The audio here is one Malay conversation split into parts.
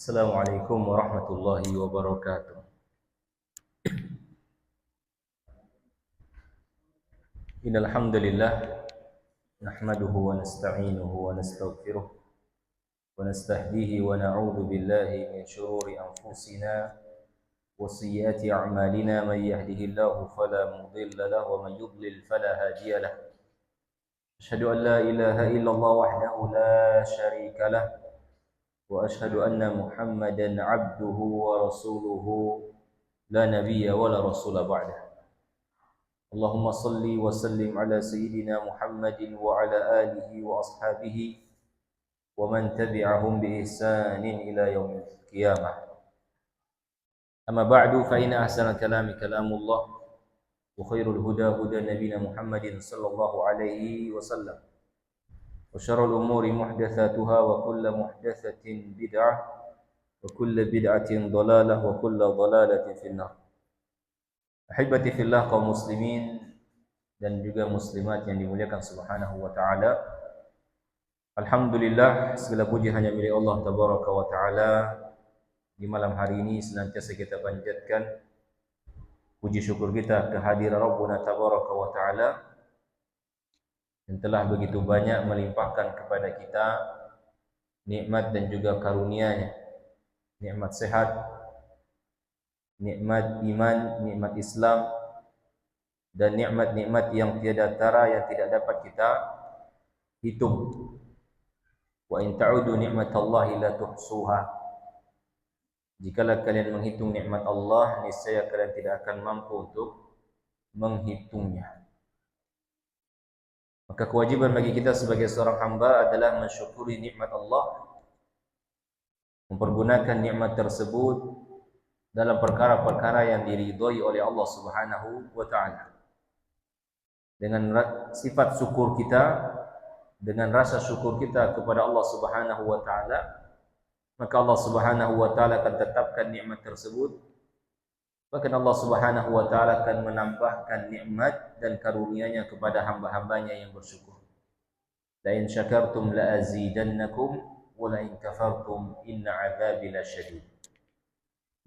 Assalamualaikum warahmatullahi wabarakatuh. Innal hamdalillah nahmaduhu wa nasta'inuhu wa nastaghfiruh wa nastahdihi wa na'udzu billahi min shururi anfusina wa sayyiati a'malina man yahdihillahu fala mudilla lahu wa man yudlil fala hadiya lahu. Asyhadu an la ilaha illallah wahdahu la syarika lah wa asyhadu anna Muhammadan 'abduhu wa rasuluhu la nabiyya wa la rasula ba'dah. Allahumma salli wa sallim ala sayyidina Muhammadin wa ala alihi wa ashabihi wa man tabi'ahum bi ihsanin ila yaumil qiyamah. Amma ba'du fa inna ahsanal kalami kalamullah wa khairul huda huda nabiyina Muhammadin sallallahu alaihi wasallam. Wa syarrul umuri muhdatsatuha wa kullu muhdatsatin bid'ah wa kullu bid'atin dhalalah wa kullu dhalalatin finnar. Ahibati fillah, kaum muslimin dan juga muslimat yang dimuliakan subhanahu wa ta'ala. Alhamdulillah, segala puji hanya milik Allah tabaraka wa ta'ala. Di malam hari ini senantiasa kita panjatkan puji syukur kita kehadiran Rabbuna tabaraka wa ta'ala yang telah begitu banyak melimpahkan kepada kita nikmat dan juga karunia-Nya. Nikmat sehat, nikmat iman, nikmat Islam, dan nikmat-nikmat yang tiada tara yang tidak dapat kita hitung. Wa in ta'udu ni'matallahi la tuhsuha. Jikalau kalian menghitung nikmat Allah, niscaya kalian tidak akan mampu untuk menghitungnya. Maka kewajiban bagi kita sebagai seorang hamba adalah mensyukuri nikmat Allah, mempergunakan nikmat tersebut dalam perkara-perkara yang diridhai oleh Allah Subhanahu wa ta'ala. Dengan sifat syukur kita, dengan rasa syukur kita kepada Allah Subhanahu wa ta'ala, maka Allah Subhanahu wa ta'ala akan tetapkan nikmat tersebut. Bahkan Allah Subhanahu wa ta'ala akan menambahkan nikmat dan karunia-Nya kepada hamba-hambanya yang bersyukur. La in syakartum la azidannakum wa la in kafartum inna 'adzabi lasyadid.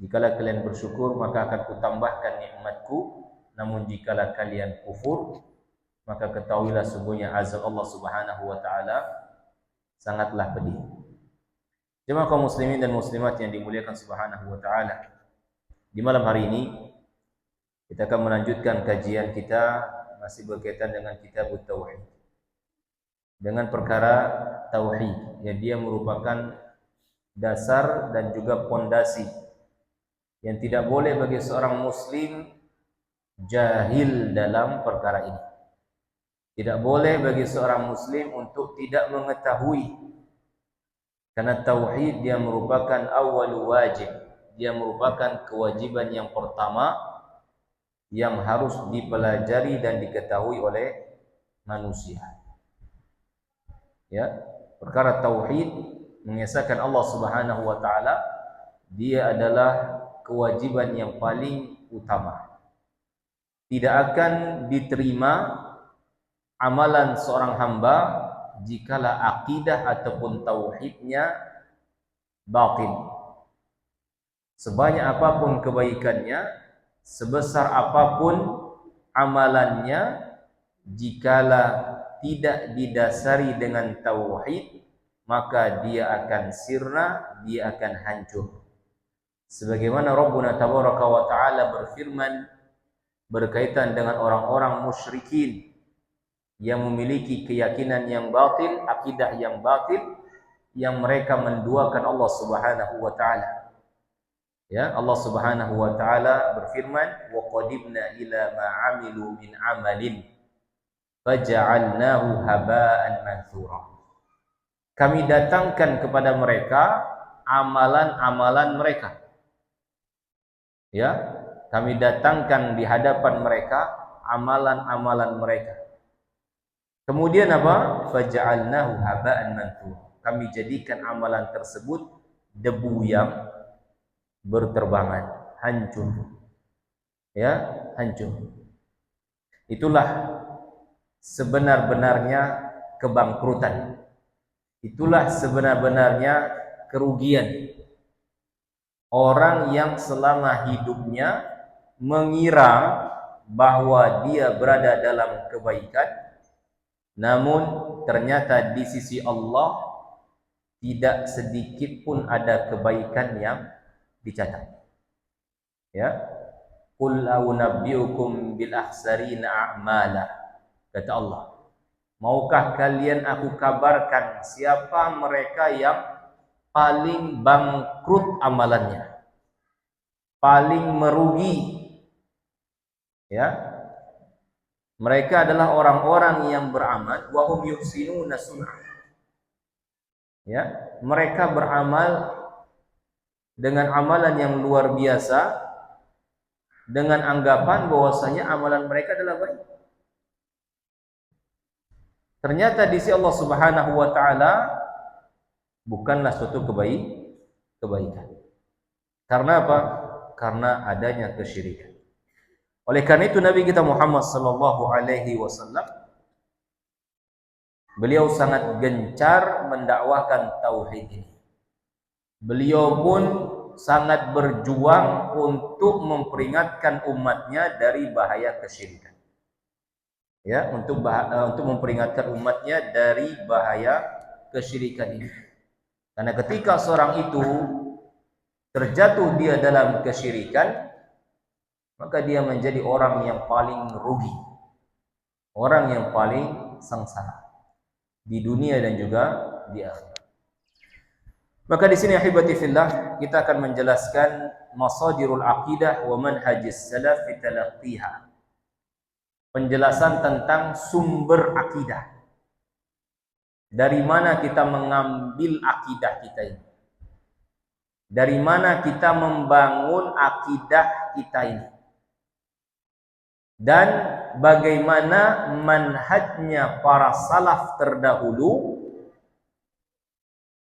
Jikalau kalian bersyukur, maka akan kutambahkan nikmatku. Namun jikalau kalian kufur, maka ketahuilah sungguhnya azab Allah Subhanahu wa ta'ala sangatlah pedih. Jemaah kaum muslimin dan muslimat yang dimuliakan Subhanahu wa ta'ala, di malam hari ini kita akan melanjutkan kajian kita masih berkaitan dengan kitab Tauhid, dengan perkara tauhid yang dia merupakan dasar dan juga pondasi yang tidak boleh bagi seorang muslim jahil dalam perkara ini. Tidak boleh bagi seorang muslim untuk tidak mengetahui, karena tauhid dia merupakan awal wajib. Dia merupakan kewajiban yang pertama yang harus dipelajari dan diketahui oleh manusia. Ya, perkara tauhid mengesahkan Allah Subhanahu wa ta'ala, dia adalah kewajiban yang paling utama. Tidak akan diterima amalan seorang hamba jikalau akidah ataupun tauhidnya batil. Sebanyak apapun kebaikannya, sebesar apapun amalannya, jikalau tidak didasari dengan tauhid, maka dia akan sirna, dia akan hancur. Sebagaimana Rabbuna tabaraka wa ta'ala berfirman berkaitan dengan orang-orang musyrikin yang memiliki keyakinan yang batil, akidah yang batil, yang mereka menduakan Allah Subhanahu wa ta'ala. Ya, Allah Subhanahu wa ta'ala berfirman, wa qadimna ila ma 'amilu min 'amalin faja'alnahu haba'an manthura. Kami datangkan kepada mereka amalan-amalan mereka. Ya, kami datangkan di hadapan mereka amalan-amalan mereka. Kemudian apa? Faja'alnahu haba'an manthura. Kami jadikan amalan tersebut debu yang berterbangan, hancur. Ya, hancur. Itulah sebenar-benarnya kebangkrutan. Itulah sebenar-benarnya kerugian. orang yang selama hidupnya mengira bahwa dia berada dalam kebaikan, namun ternyata di sisi Allah tidak sedikit pun ada kebaikan yang dicatat. Ya, qul a'unabbiukum bil akhsarina a'mala, kata Allah, maukah kalian aku kabarkan siapa mereka yang paling bangkrut amalannya, paling merugi? Ya, mereka adalah orang-orang yang beramal wa hum yuhsinuna sun'ah. Ya, mereka beramal dengan amalan yang luar biasa dengan anggapan bahwasanya amalan mereka adalah baik. Ternyata di sisi Allah Subhanahu wa taala bukanlah suatu kebaikan. Karena apa? Karena adanya kesyirikan. Oleh karena itu Nabi kita Muhammad sallallahu alaihi wasallam beliau sangat gencar mendakwahkan tauhid ini. Beliau pun sangat berjuang untuk memperingatkan umatnya dari bahaya kesyirikan. Ya, untuk memperingatkan umatnya dari bahaya kesyirikan ini. Karena ketika seorang itu terjatuh dia dalam kesyirikan, maka dia menjadi orang yang paling rugi, orang yang paling sengsara di dunia dan juga di akhirat. Maka di sini ahibati fillah kita akan menjelaskan masadirul aqidah wa manhajis salaf fi talaqqiha. Penjelasan tentang sumber akidah. Dari mana kita mengambil akidah kita ini? Dari mana kita membangun akidah kita ini? Dan bagaimana manhajnya para salaf terdahulu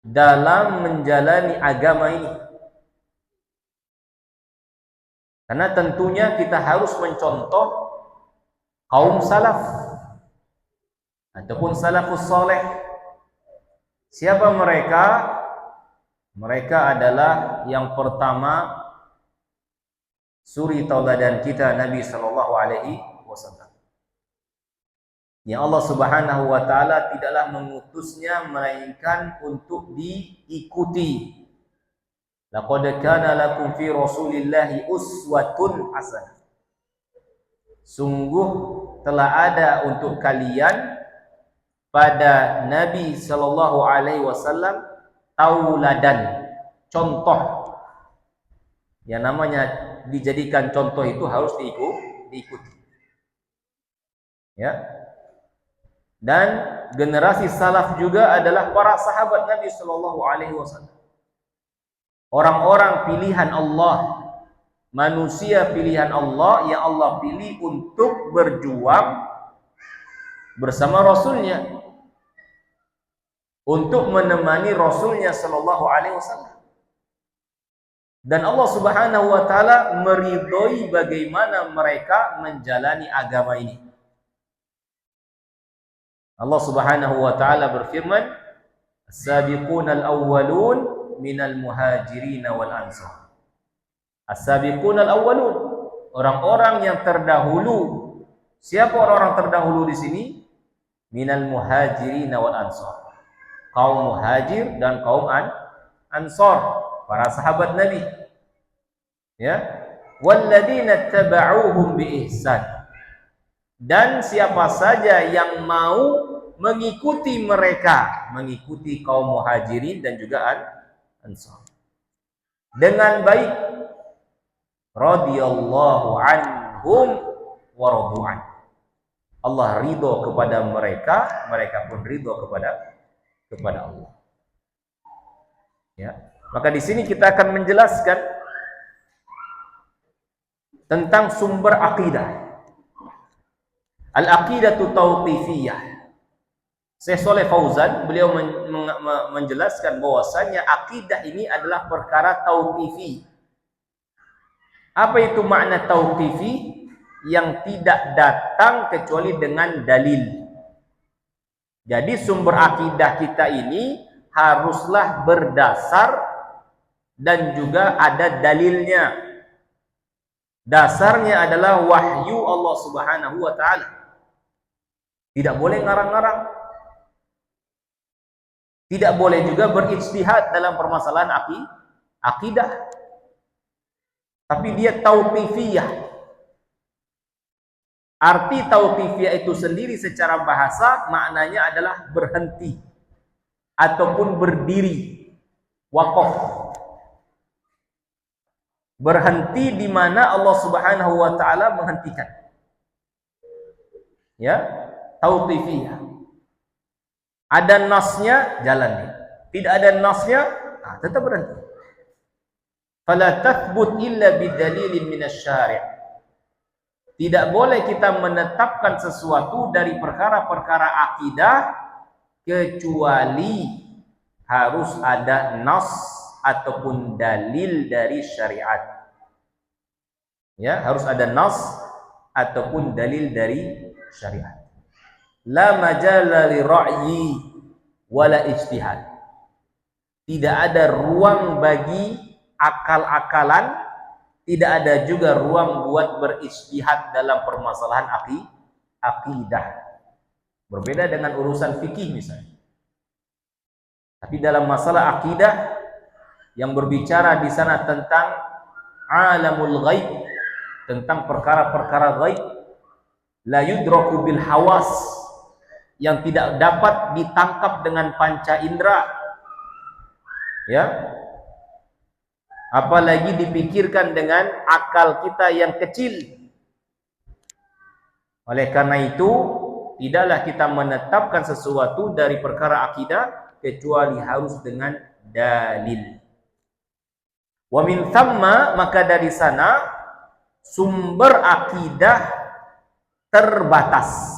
dalam menjalani agama ini. Karena tentunya kita harus mencontoh kaum salaf ataupun salafus saleh. Siapa mereka? Mereka adalah yang pertama suri tauladan kita Nabi sallallahu alaihi wasallam. Yang Allah Subhanahu wa taala tidaklah mengutusnya melainkan untuk diikuti. Laqad kana lakum fi Rasulillahi uswatun hasanah. Sungguh telah ada untuk kalian pada Nabi sallallahu alaihi wasallam tauladan, contoh. Yang namanya dijadikan contoh itu harus diikuti. Ya. Dan generasi salaf juga adalah para sahabat Nabi sallallahu alaihi wasallam. Orang-orang pilihan Allah, manusia pilihan Allah yang Allah pilih untuk berjuang bersama Rasulnya, untuk menemani Rasulnya sallallahu alaihi wasallam. Dan Allah Subhanahu wa taala meridhoi bagaimana mereka menjalani agama ini. Allah Subhanahu wa taala berfirman, "As-sabiqunal awwalun minal muhajirin wal ansar." As-sabiqunal awwalun, orang-orang yang terdahulu. Siapa orang-orang terdahulu di sini? Minal muhajirin wal ansar. Kaum muhajir dan kaum ansar, para sahabat Nabi. Ya. Walladzina tabauhum bi ihsan. Dan siapa saja yang mau mengikuti mereka, mengikuti kaum muhajirin dan juga ansar dengan baik, radhiyallahu anhum wa radu'an. Allah ridho kepada mereka, mereka pun ridho kepada Allah. Ya. Maka di sini kita akan menjelaskan tentang sumber akidah. Al-aqidatu tauqifiyah. Syekh Shalih Fauzan beliau menjelaskan bahwasanya akidah ini adalah perkara tauqifi. Apa itu makna tauqifi? Yang tidak datang kecuali dengan dalil. Jadi sumber akidah kita ini haruslah berdasar dan juga ada dalilnya. Dasarnya adalah wahyu Allah Subhanahu wa taala. Tidak boleh ngarang-ngarang. Tidak boleh juga berijtihad dalam permasalahan akidah. Tapi dia tauqifiyah. Arti tauqifiyah itu sendiri secara bahasa maknanya adalah berhenti ataupun berdiri, waqaf. Berhenti di mana Allah Subhanahu wa taala menghentikan. Ya, tauqifiyah. Ada nasnya, jalan. Tidak ada nasnya, tetap berhenti. Fala tathbut illa bidalilin minasy-syari'. Tidak boleh kita menetapkan sesuatu dari perkara-perkara akidah kecuali harus ada nas ataupun dalil dari syariat. Ya, harus ada nas ataupun dalil dari syariat. La majala li ra'yi wala ijtihad. Tidak ada ruang bagi akal-akalan, tidak ada juga ruang buat berijtihad dalam permasalahan akidah. Berbeda dengan urusan fikih misalnya. Tapi dalam masalah akidah yang berbicara di sana tentang alamul ghaib, tentang perkara-perkara ghaib, la yudraku bil hawas, yang tidak dapat ditangkap dengan panca indera. Ya. Apalagi dipikirkan dengan akal kita yang kecil. Oleh karena itu, tidaklah kita menetapkan sesuatu dari perkara akidah kecuali harus dengan dalil. Wa min thamma, maka dari sana sumber akidah terbatas.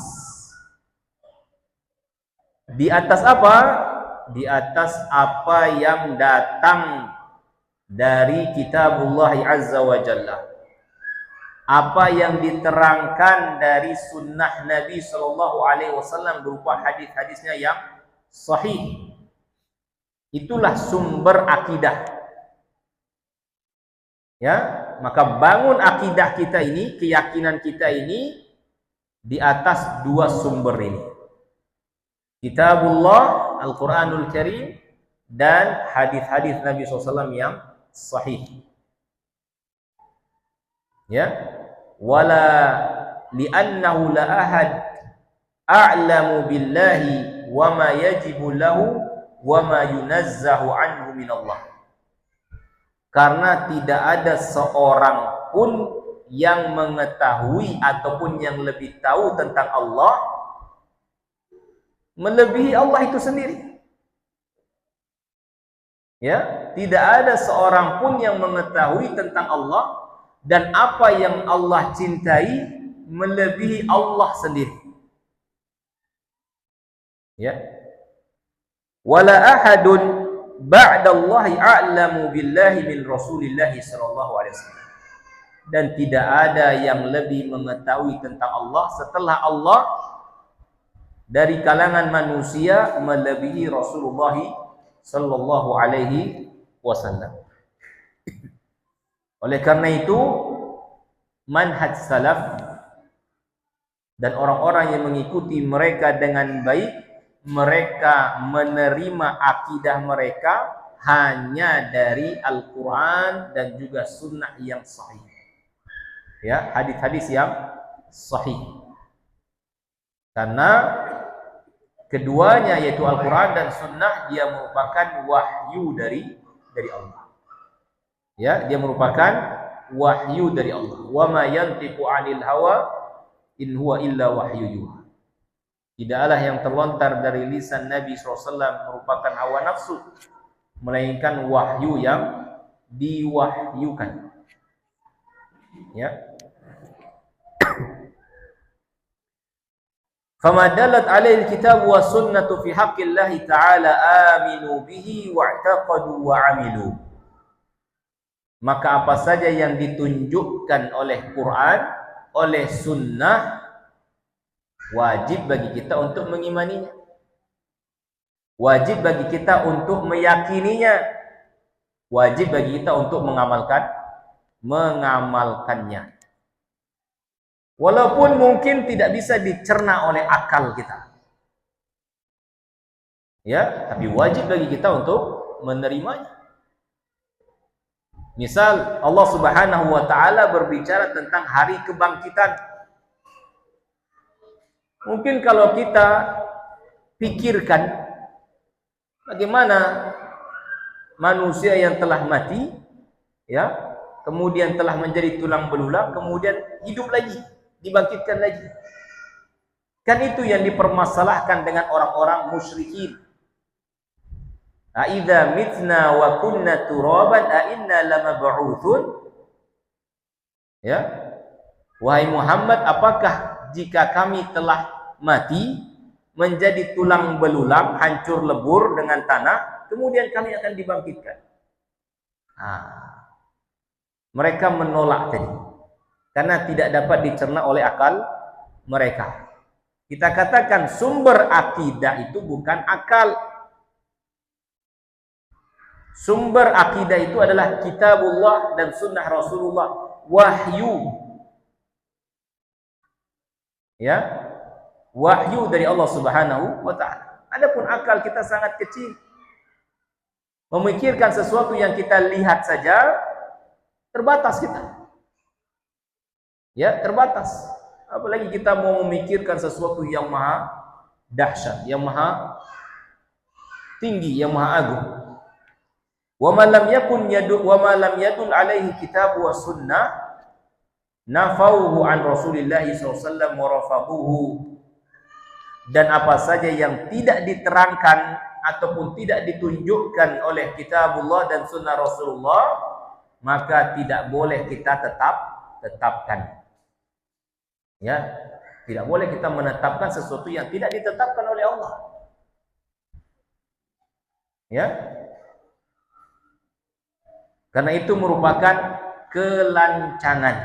Di atas apa? Di atas apa yang datang dari kitabullah azza wa jalla, apa yang diterangkan dari sunnah Nabi sallallahu alaihi wasallam berupa hadis-hadisnya yang sahih. Itulah sumber akidah. Ya, maka bangun akidah kita ini, keyakinan kita ini di atas dua sumber ini. Kitabullah, Al-Qur'anul Karim, dan hadis-hadis Nabi SAW yang sahih. Ya, wala li'annahu la ahad a'lamu billahi wa ma yajibu lahu wa ma yunazzahu anhu min Allah. Karena tidak ada seorang pun yang mengetahui ataupun yang lebih tahu tentang Allah melebihi Allah itu sendiri. Ya, tidak ada seorang pun yang mengetahui tentang Allah dan apa yang Allah cintai melebihi Allah sendiri. Ya. Wala ahadun ba'dallahi a'lamu billahi min Rasulillah sallallahu alaihi wasallam. Dan tidak ada yang lebih mengetahui tentang Allah setelah Allah dari kalangan manusia melebihi Rasulullah sallallahu alaihi wasallam. Oleh karena itu, manhaj salaf dan orang-orang yang mengikuti mereka dengan baik, mereka menerima akidah mereka hanya dari Al-Quran dan juga sunnah yang sahih. Ya, hadis-hadis yang sahih. Karena keduanya yaitu Al-Quran dan Sunnah, dia merupakan wahyu dari Allah. Ya, dia merupakan wahyu dari Allah. Wa ma yantiqu 'anil hawa in huwa illa wahyu yuha. Tidaklah yang terlontar dari lisan Nabi SAW merupakan hawa nafsu, melainkan wahyu yang diwahyukan. Ya. Fama dalat alaihi alkitab wa sunnatu fi haqqillahi ta'ala aminu bihi wa'taqadu wa 'amilu. Maka apa saja yang ditunjukkan oleh Quran, oleh sunnah, wajib bagi kita untuk mengimaninya. Wajib bagi kita untuk meyakininya. Wajib bagi kita untuk mengamalkannya. Walaupun mungkin tidak bisa dicerna oleh akal kita. Ya, tapi wajib bagi kita untuk menerimanya. Misal Allah Subhanahu wa taala berbicara tentang hari kebangkitan. Mungkin kalau kita pikirkan bagaimana manusia yang telah mati, ya, kemudian telah menjadi tulang belulang, kemudian hidup lagi, dibangkitkan lagi. Kan itu yang dipermasalahkan dengan orang-orang musyrikin. Aidza mitna wa kunna turaban a inna lamab'utsun. Ya. Wahai Muhammad, apakah jika kami telah mati menjadi tulang belulang, hancur lebur dengan tanah, kemudian kami akan dibangkitkan? Mereka menolak tadi karena tidak dapat dicerna oleh akal mereka. Kita katakan sumber akidah itu bukan akal. Sumber akidah itu adalah kitabullah dan sunnah Rasulullah, wahyu. Ya, wahyu dari Allah Subhanahu wa taala. Adapun akal kita sangat kecil. Memikirkan sesuatu yang kita lihat saja terbatas kita. Ya, terbatas. Apalagi kita mau memikirkan sesuatu yang maha dahsyat, yang maha tinggi, yang maha agung. Wa ma lam yadul alaihi kitab wa sunnah nafauhu an Rasulillah sallallahu wa rafaduhu. Dan apa saja yang tidak diterangkan ataupun tidak ditunjukkan oleh kitabullah dan sunnah Rasulullah, maka tidak boleh kita tetapkan. Ya, tidak boleh kita menetapkan sesuatu yang tidak ditetapkan oleh Allah. Ya. Karena itu merupakan kelancangan.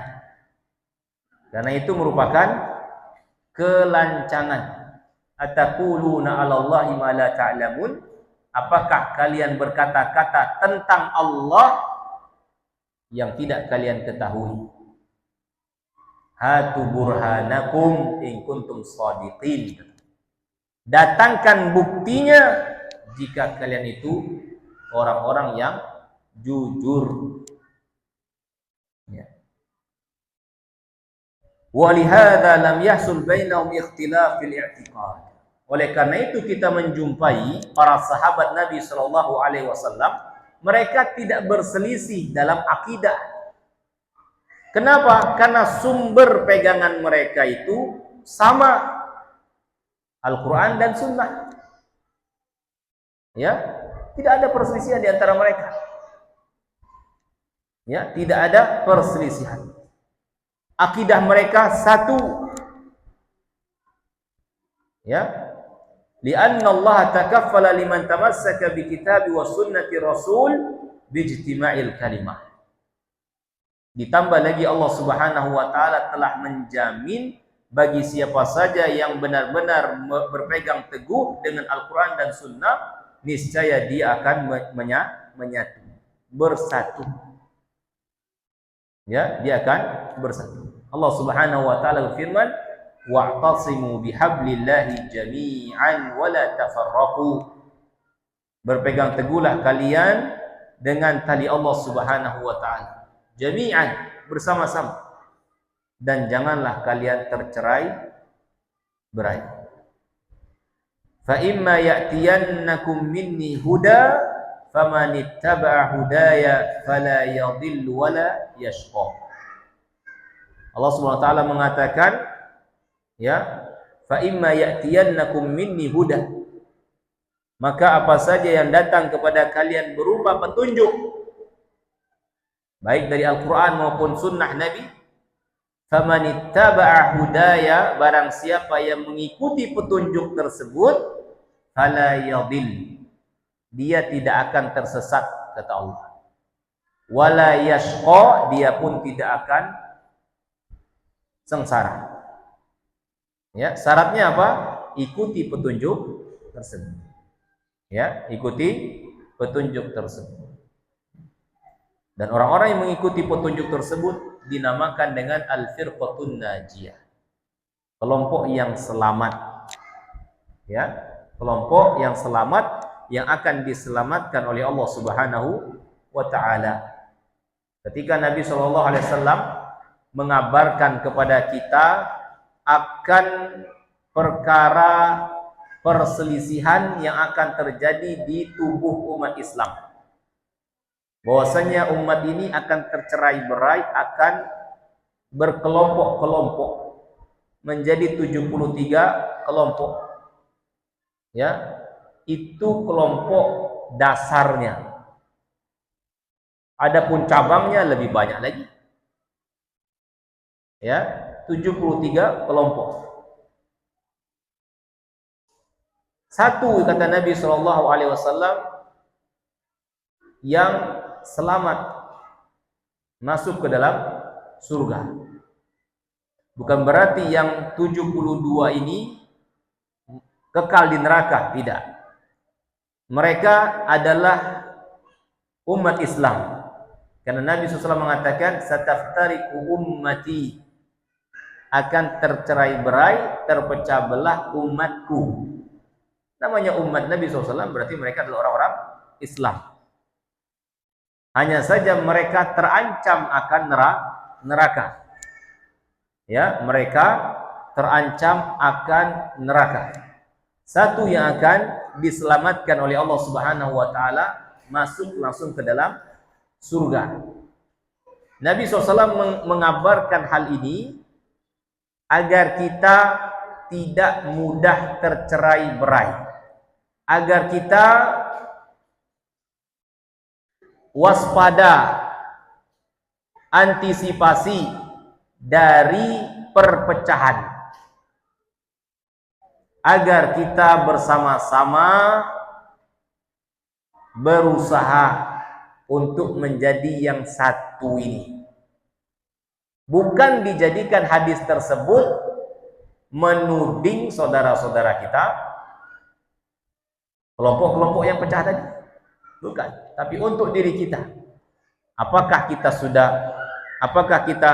Karena itu merupakan kelancangan. Ataquluna 'alallahi ma la ta'lamun? Apakah kalian berkata-kata tentang Allah yang tidak kalian ketahui? Hatu burhanakum in kuntum shadiqin. Datangkan buktinya jika kalian itu orang-orang yang jujur. Ya. Walihada lam yahsul bainahum ikhtilaf fil i'tiqad. Oleh karena itu kita menjumpai para sahabat Nabi sallallahu alaihi wasallam, mereka tidak berselisih dalam akidah. Kenapa? Karena sumber pegangan mereka itu sama, Al-Quran dan Sunnah. Ya, tidak ada perselisihan di antara mereka. Ya, tidak ada perselisihan. Akidah mereka satu. Ya. Lianna Allah takaffala liman tamassaka bi kitabi wa sunnati rasul bijtima'il kalimah. Ditambah lagi Allah Subhanahu wa taala telah menjamin bagi siapa saja yang benar-benar berpegang teguh dengan Al-Quran dan Sunnah, niscaya dia akan menyatu, bersatu. Ya, dia akan bersatu. Allah Subhanahu wa taala berfirman, wa'tasimu bihablillahi jami'an wa la tafarraqu. Berpegang teguhlah kalian dengan tali Allah Subhanahu wa taala, jami'an, bersama-sama, dan janganlah kalian tercerai-berai. Fa imma ya'tiyannakum minni huda faman ittaba'a hudaya fala yadhillu wala yashqa. Allah Subhanahu wa taala mengatakan, ya, fa imma ya'tiyannakum minni huda, maka apa saja yang datang kepada kalian berupa petunjuk, baik dari Al-Quran maupun sunnah Nabi, faman ittaba'a hudaya, barang siapa yang mengikuti petunjuk tersebut, fala yadhil, dia tidak akan tersesat, kata Allah. Wala yashqa, dia pun tidak akan sengsara. Ya, syaratnya apa? Ikuti petunjuk tersebut. Ya, ikuti petunjuk tersebut. Dan orang-orang yang mengikuti petunjuk tersebut dinamakan dengan al-firqatun najiyah, kelompok yang selamat. Ya, kelompok yang selamat, yang akan diselamatkan oleh Allah Subhanahu wa taala. Ketika Nabi Shallallahu alaihi wasallam mengabarkan kepada kita akan perkara perselisihan yang akan terjadi di tubuh umat Islam, bahwasanya umat ini akan tercerai-berai, akan berkelompok-kelompok menjadi 73 kelompok. Ya, itu kelompok dasarnya. Adapun cabangnya lebih banyak lagi. Ya, 73 kelompok. Satu kata Nabi Shallallahu alaihi wasallam yang selamat masuk ke dalam surga. Bukan berarti yang 72 ini kekal di neraka, tidak. Mereka adalah umat Islam. Karena Nabi SAW mengatakan, sataftariqu ummati, akan tercerai-berai, terpecah belah umatku. Namanya umat Nabi SAW berarti mereka adalah orang-orang Islam. Hanya saja mereka terancam akan neraka. Ya, mereka terancam akan neraka. Satu yang akan diselamatkan oleh Allah Subhanahu wa taala, masuk langsung ke dalam surga. Nabi SAW mengabarkan hal ini agar kita tidak mudah tercerai-berai, agar kita waspada, antisipasi dari perpecahan, agar kita bersama-sama berusaha untuk menjadi yang satu ini. Bukan dijadikan hadis tersebut menuding saudara-saudara kita, kelompok-kelompok yang pecah tadi. Bukan, tapi untuk diri kita. Apakah kita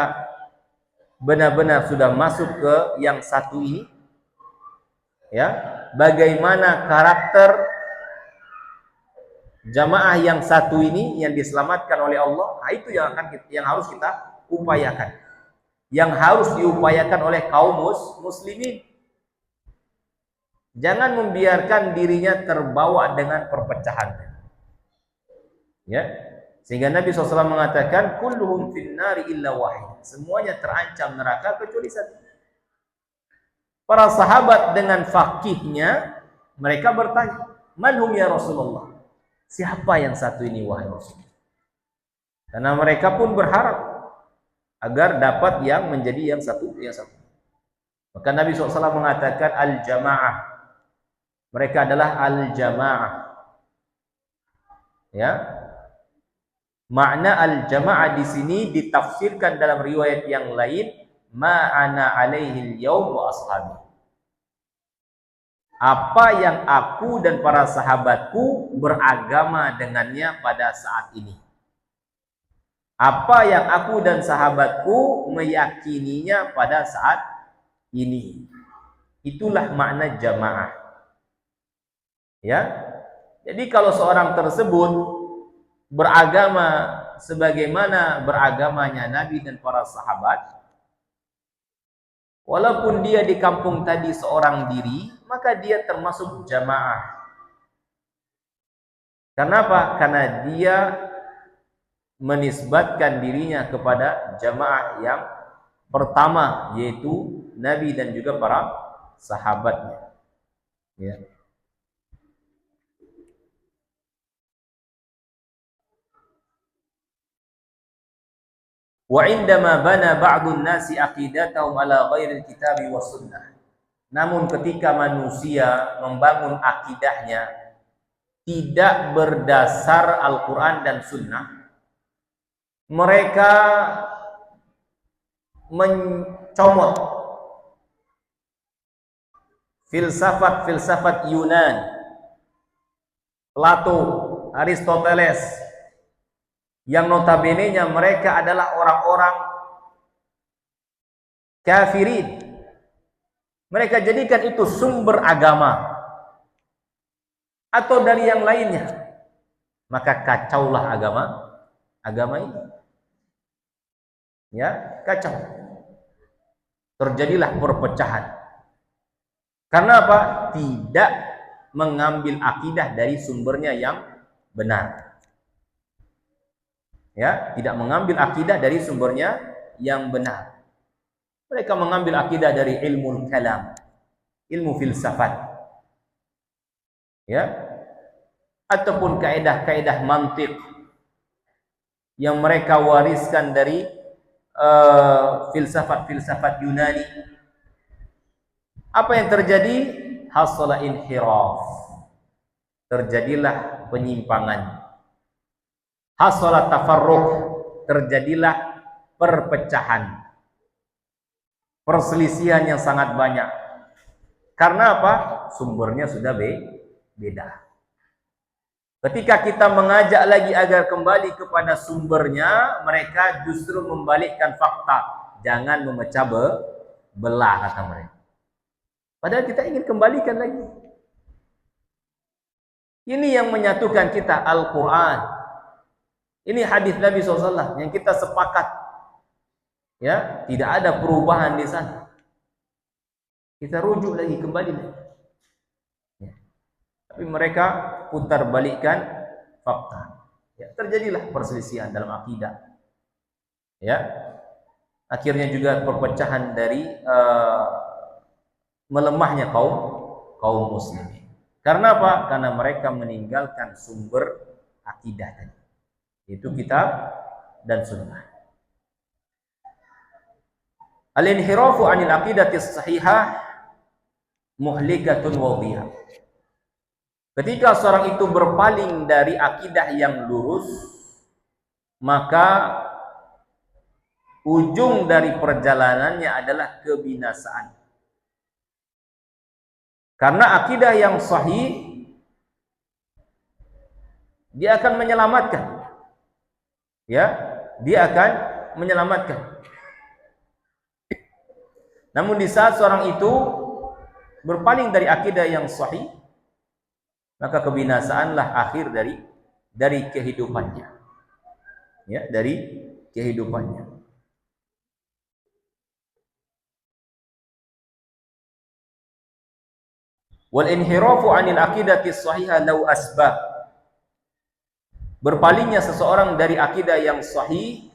benar-benar sudah masuk ke yang satu ini? Ya, bagaimana karakter jamaah yang satu ini yang diselamatkan oleh Allah? Nah, itu yang harus kita upayakan, yang harus diupayakan oleh kaum muslimin. Jangan membiarkan dirinya terbawa dengan perpecahan. Ya, sehingga Nabi SAW mengatakan, kulluhum finnari illa wahid, semuanya terancam neraka kecuali satu. Para sahabat dengan fakihnya mereka bertanya, manhum ya Rasulullah, siapa yang satu ini wahai Rasulullah? Karena mereka pun berharap agar dapat yang menjadi yang satu. Maka Nabi SAW mengatakan al-jamaah, mereka adalah al-jamaah. Ya, makna al-jamaah di sini ditafsirkan dalam riwayat yang lain, ma'ana alaihi al-yaum wa ashabi, apa yang aku dan para sahabatku beragama dengannya pada saat ini. Apa yang aku dan sahabatku meyakininya pada saat ini. Itulah makna jamaah. Ya. Jadi kalau seorang tersebut beragama sebagaimana beragamanya Nabi dan para sahabat, walaupun dia di kampung tadi seorang diri, maka dia termasuk jamaah. Kenapa? Karena dia menisbatkan dirinya kepada jamaah yang pertama, yaitu Nabi dan juga para sahabatnya. Ya. Wa indama bana ba'dun nasi aqidatahum ala ghairil kitabi was sunnah. Namun ketika manusia membangun akidahnya tidak berdasar Al-Quran dan Sunnah, mereka mencomot filsafat Yunan, Plato, Aristoteles, yang notabene-nya mereka adalah orang-orang kafirin. Mereka jadikan itu sumber agama atau dari yang lainnya, maka kacaulah agama ini. Ya, kacau. Terjadilah perpecahan. Karena apa? Tidak mengambil akidah dari sumbernya yang benar. Ya, tidak mengambil akidah dari sumbernya yang benar. Mereka mengambil akidah dari ilmu kalam, ilmu filsafat, ya, ataupun kaidah-kaidah mantik yang mereka wariskan dari filsafat-filsafat Yunani. Apa yang terjadi? Hasala inhiraf. Terjadilah penyimpangan. Hasala tafarruq. Terjadilah perpecahan. Perselisihan yang sangat banyak. Karena apa? Sumbernya sudah beda. Ketika kita mengajak lagi agar kembali kepada sumbernya, mereka justru membalikkan fakta. Jangan memecah belah, kata mereka. Padahal kita ingin kembalikan lagi. Ini yang menyatukan kita, Al-Quran. Ini hadis Nabi SAW yang kita sepakat. Ya, tidak ada perubahan di sana. Kita rujuk lagi, kembali lagi. Ya. Tapi mereka putar balikkan fakta. Ya, terjadilah perselisihan dalam akidah. Ya, akhirnya juga perpecahan dari melemahnya kaum muslimin. Karena apa? Karena mereka meninggalkan sumber akidah tadi. Itu kitab dan sunnah. Al-inhirafu 'anil aqidati sahihah muhlikatun wadhiyah. Ketika seorang itu berpaling dari akidah yang lurus, maka ujung dari perjalanannya adalah kebinasaan. Karena akidah yang sahih dia akan menyelamatkan. Ya, dia akan menyelamatkan. Namun di saat seorang itu berpaling dari akidah yang sahih, maka kebinasaanlah akhir dari kehidupannya. Ya, dari kehidupannya. Wal inhirafu 'anil aqidati shahihah law asbab. Berpalingnya seseorang dari akidah yang sahih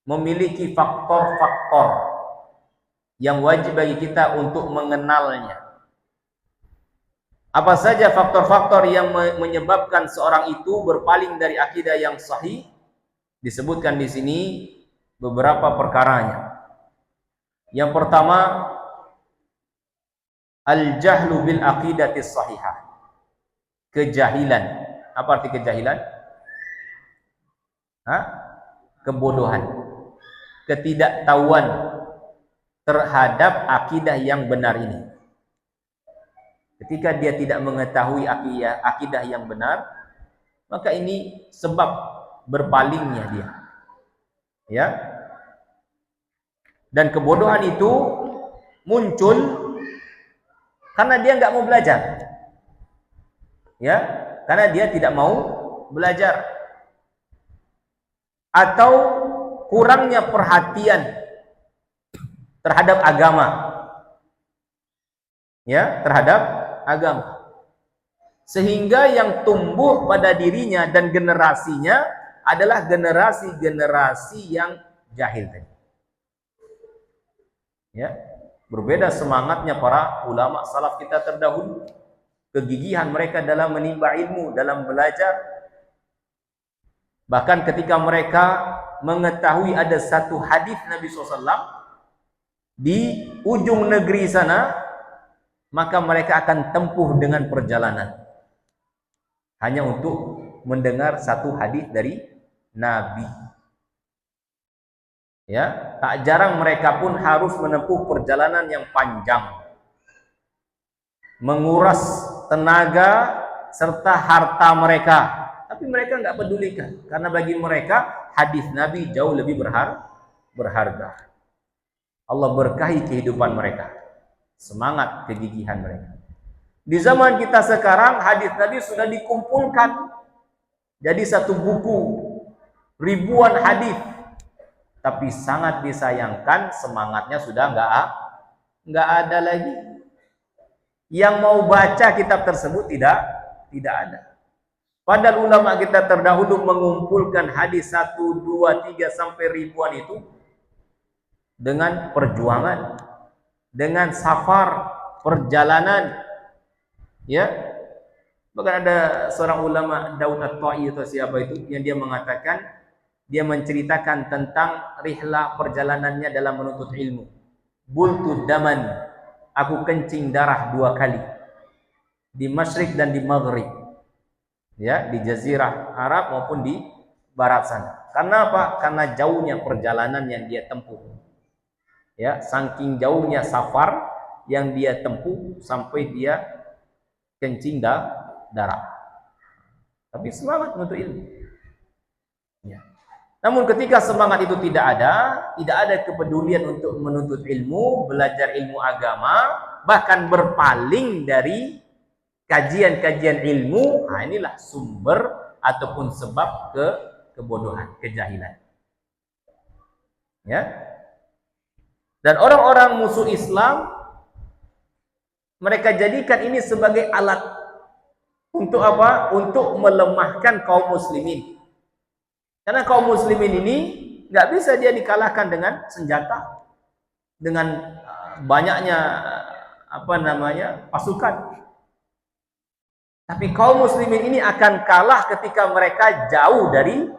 memiliki faktor-faktor yang wajib bagi kita untuk mengenalnya. Apa saja faktor-faktor yang menyebabkan seorang itu berpaling dari akidah yang sahih? Disebutkan di sini beberapa perkaranya. Yang pertama, al-jahlu bil aqidati sahihah. Kejahilan. Apa arti kejahilan? Kebodohan. Ketidaktahuan terhadap akidah yang benar ini. Ketika dia tidak mengetahui akidah yang benar, maka ini sebab berpalingnya dia. Ya. Dan kebodohan itu muncul karena dia nggak mau belajar. Ya, karena dia tidak mau belajar. Atau kurangnya perhatian terhadap agama. Ya, terhadap agama. Sehingga yang tumbuh pada dirinya dan generasinya adalah generasi-generasi yang jahil tadi. Ya, berbeda semangatnya para ulama salaf kita terdahulu. Kegigihan mereka dalam menimba ilmu, dalam belajar. Bahkan ketika mereka mengetahui ada satu hadis Nabi SAW di ujung negeri sana, maka mereka akan tempuh dengan perjalanan hanya untuk mendengar satu hadis dari Nabi. Ya, tak jarang mereka pun harus menempuh perjalanan yang panjang, menguras tenaga serta harta mereka, tapi mereka nggak pedulikan karena bagi mereka hadis Nabi jauh lebih berharga. Allah berkahi kehidupan mereka, semangat kegigihan mereka. Di zaman kita sekarang hadis Nabi sudah dikumpulkan jadi satu buku, ribuan hadis, tapi sangat disayangkan semangatnya sudah nggak ada lagi. Yang mau baca kitab tersebut tidak ada. Padahal ulama kita terdahulu mengumpulkan hadis 1, 2, 3 sampai ribuan itu dengan perjuangan, dengan safar, perjalanan, ya. Bahkan ada seorang ulama Daud At-Ta'i atau siapa itu yang dia mengatakan, dia menceritakan tentang rihlah perjalanannya dalam menuntut ilmu. Bultu daman, aku kencing darah 2 kali di Masyrik dan di Maghrib, ya, di Jazirah Arab maupun di barat sana. Karena apa? Karena jauhnya perjalanan yang dia tempuh, ya, saking jauhnya safar yang dia tempuh sampai dia kencing darah. Tapi semangat untuk ilmu, ya. Namun ketika semangat itu tidak ada kepedulian untuk menuntut ilmu, belajar ilmu agama, bahkan berpaling dari kajian-kajian ilmu, nah inilah sumber ataupun sebab kebodohan, kejahilan. Ya. Dan orang-orang musuh Islam, mereka jadikan ini sebagai alat untuk apa? Untuk melemahkan kaum muslimin. Karena kaum muslimin ini nggak bisa dia dikalahkan dengan senjata, dengan banyaknya pasukan. Tapi kaum muslimin ini akan kalah ketika mereka jauh dari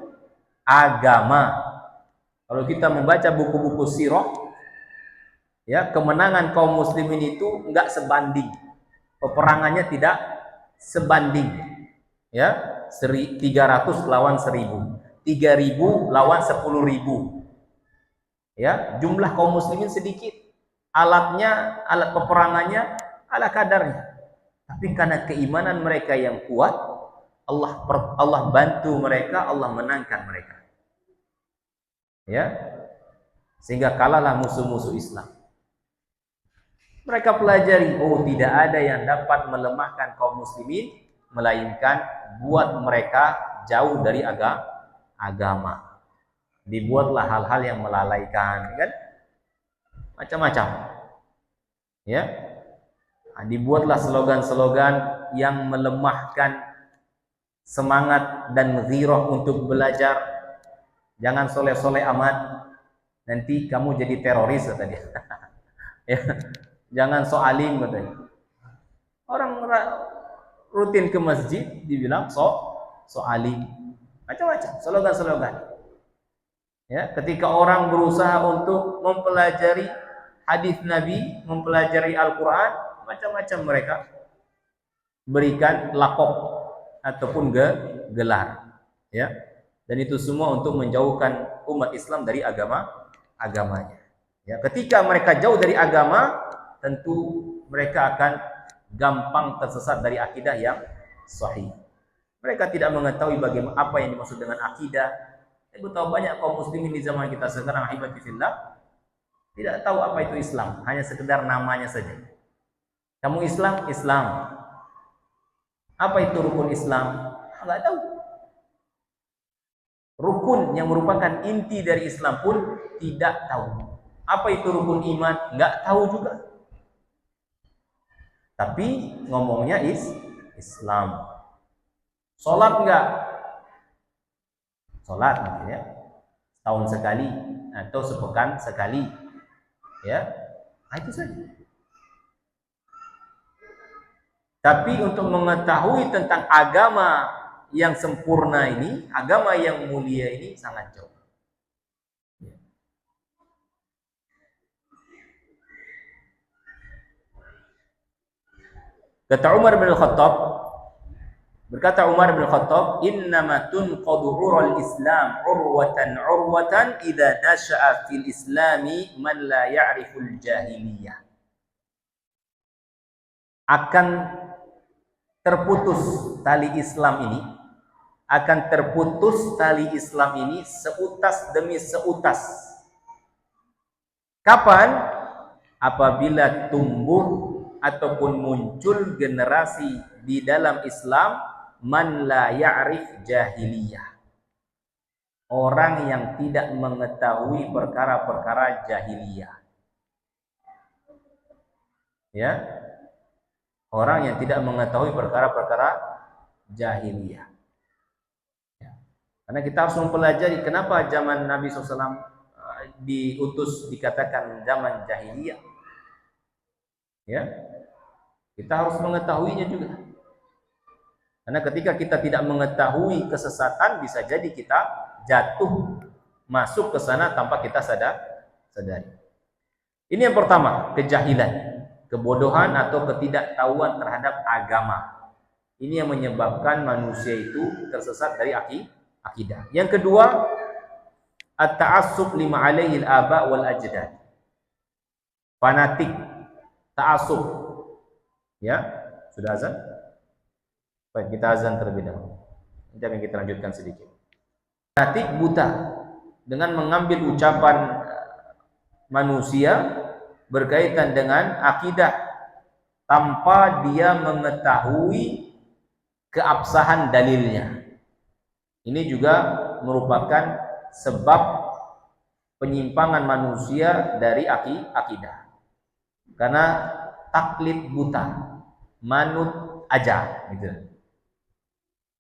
agama. Kalau kita membaca buku-buku sirah, ya, kemenangan kaum muslimin itu nggak sebanding, peperangannya tidak sebanding, ya, 300 lawan 1000, 3000 lawan 10.000, ya, jumlah kaum muslimin sedikit, alat peperangannya ala kadarnya, tapi karena keimanan mereka yang kuat, Allah bantu mereka, Allah menangkan mereka, ya, sehingga kalahlah musuh-musuh Islam. Mereka pelajari, oh, tidak ada yang dapat melemahkan kaum muslimin melainkan buat mereka jauh dari agama. Dibuatlah hal-hal yang melalaikan, kan? Macam-macam. Ya. Nah, dibuatlah slogan-slogan yang melemahkan semangat dan ghirah untuk belajar. Jangan soleh-soleh amat, nanti kamu jadi teroris, kata dia. Ya. Jangan so alim, katanya. Orang rutin ke masjid dibilang so alim. Macam-macam slogan-slogan. Ya, ketika orang berusaha untuk mempelajari hadis Nabi, mempelajari Al-Qur'an, macam-macam mereka berikan lakop ataupun gelar, ya. Dan itu semua untuk menjauhkan umat Islam dari agamanya. Ya, ketika mereka jauh dari agama, tentu mereka akan gampang tersesat dari akidah yang sahih. Mereka tidak mengetahui bagaimana apa yang dimaksud dengan akidah. Saya tahu banyak kaum muslimin di zaman kita sekarang, ahibati fillah, tidak tahu apa itu Islam, hanya sekedar namanya saja. Kamu Islam? Islam. Apa itu rukun Islam? Enggak tahu. Rukun yang merupakan inti dari Islam pun tidak tahu. Apa itu rukun iman? Enggak tahu juga. Tapi ngomongnya Islam. Sholat enggak? Sholat mungkin, ya. Setahun sekali atau sepekan sekali. Ya. Nah, itu saja. Tapi untuk mengetahui tentang agama yang sempurna ini, agama yang mulia ini sangat jauh. Kata Umar bin Khattab, berkata Umar bin Khattab, "Innama tunqadu urul Islam urwatan idza nasha'a fil Islami man la ya'riful jahiliyah." Akan terputus tali Islam ini, akan terputus tali Islam ini seutas demi seutas. Kapan? Apabila tumbuh ataupun muncul generasi di dalam Islam man la ya'rif jahiliyah. Orang yang tidak mengetahui perkara-perkara jahiliyah. Ya. Orang yang tidak mengetahui perkara-perkara jahiliyah. Ya. Karena kita harus mempelajari kenapa zaman Nabi SAW diutus dikatakan zaman jahiliyah. Ya. Kita harus mengetahuinya juga. Karena ketika kita tidak mengetahui kesesatan, bisa jadi kita jatuh masuk ke sana tanpa kita sadari. Ini yang pertama, kejahilan, kebodohan atau ketidaktahuan terhadap agama. Ini yang menyebabkan manusia itu tersesat dari akidah. Yang kedua, at-ta'assub lima alaihi al-aba wal ajdad. Fanatik, ta'assub. Ya, sudah azan? Baik, kita azan terlebih dahulu. Nanti akan kita lanjutkan sedikit. Fanatik buta dengan mengambil ucapan manusia berkaitan dengan akidah tanpa dia mengetahui keabsahan dalilnya. Ini juga merupakan sebab penyimpangan manusia dari akidah. Karena taklid buta, manut aja gitu.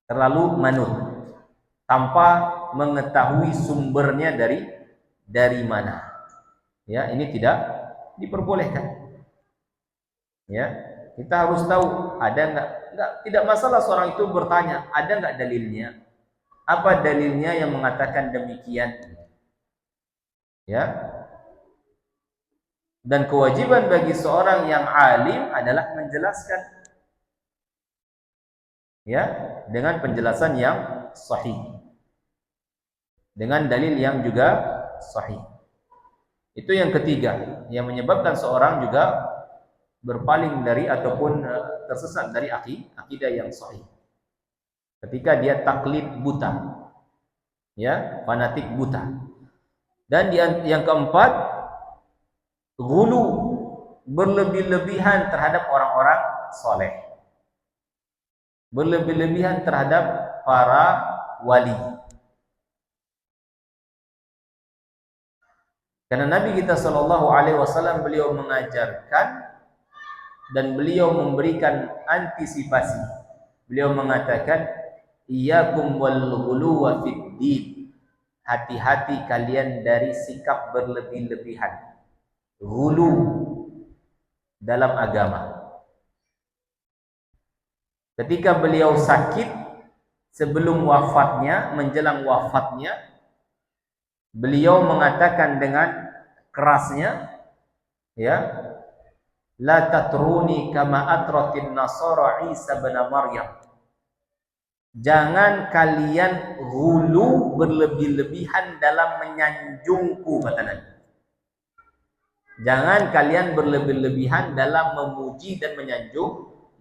Terlalu manut tanpa mengetahui sumbernya dari mana. Ya, ini tidak diperbolehkan. Ya, kita harus tahu ada enggak tidak masalah seorang itu bertanya, ada enggak dalilnya? Apa dalilnya yang mengatakan demikian? Ya. Dan kewajiban bagi seorang yang alim adalah menjelaskan, ya, dengan penjelasan yang sahih, dengan dalil yang juga sahih. Itu yang ketiga yang menyebabkan seorang juga berpaling dari ataupun tersesat dari akidah yang sahih. Ketika dia taklid buta, ya, fanatik buta. Dan yang keempat, ghulu, berlebih-lebihan terhadap orang-orang soleh, berlebih-lebihan terhadap para wali. Karena Nabi kita SAW beliau mengajarkan dan beliau memberikan antisipasi. Beliau mengatakan, iyyakum wal ghuluwa fid din. Hati-hati kalian dari sikap berlebih-lebihan, ghulu dalam agama. Ketika beliau sakit, sebelum wafatnya, menjelang wafatnya, beliau mengatakan dengan kerasnya, ya, la tatruni kama atratin nasara Isa bin Maryam. Jangan kalian ghulu, berlebih-lebihan dalam menyanjungku, kata Nabi. Jangan kalian berlebih-lebihan dalam memuji dan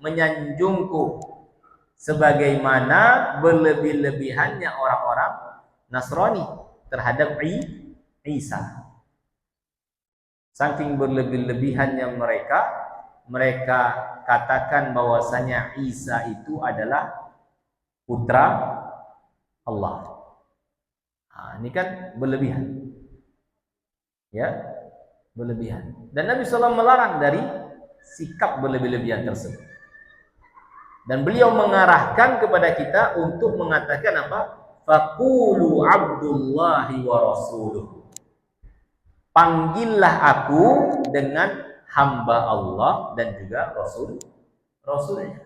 menyanjungku, sebagaimana berlebih-lebihannya orang-orang Nasrani terhadap Isa. Saking berlebih-lebihannya mereka katakan bahwasanya Isa itu adalah putra Allah. Nah, ini kan berlebihan. Ya, berlebihan. Dan Nabi SAW melarang dari sikap berlebih-lebihan tersebut. Dan beliau mengarahkan kepada kita untuk mengatakan apa? Faqulu Abdullahi wa rasuluhu. Panggillah aku dengan hamba Allah dan juga Rasulnya.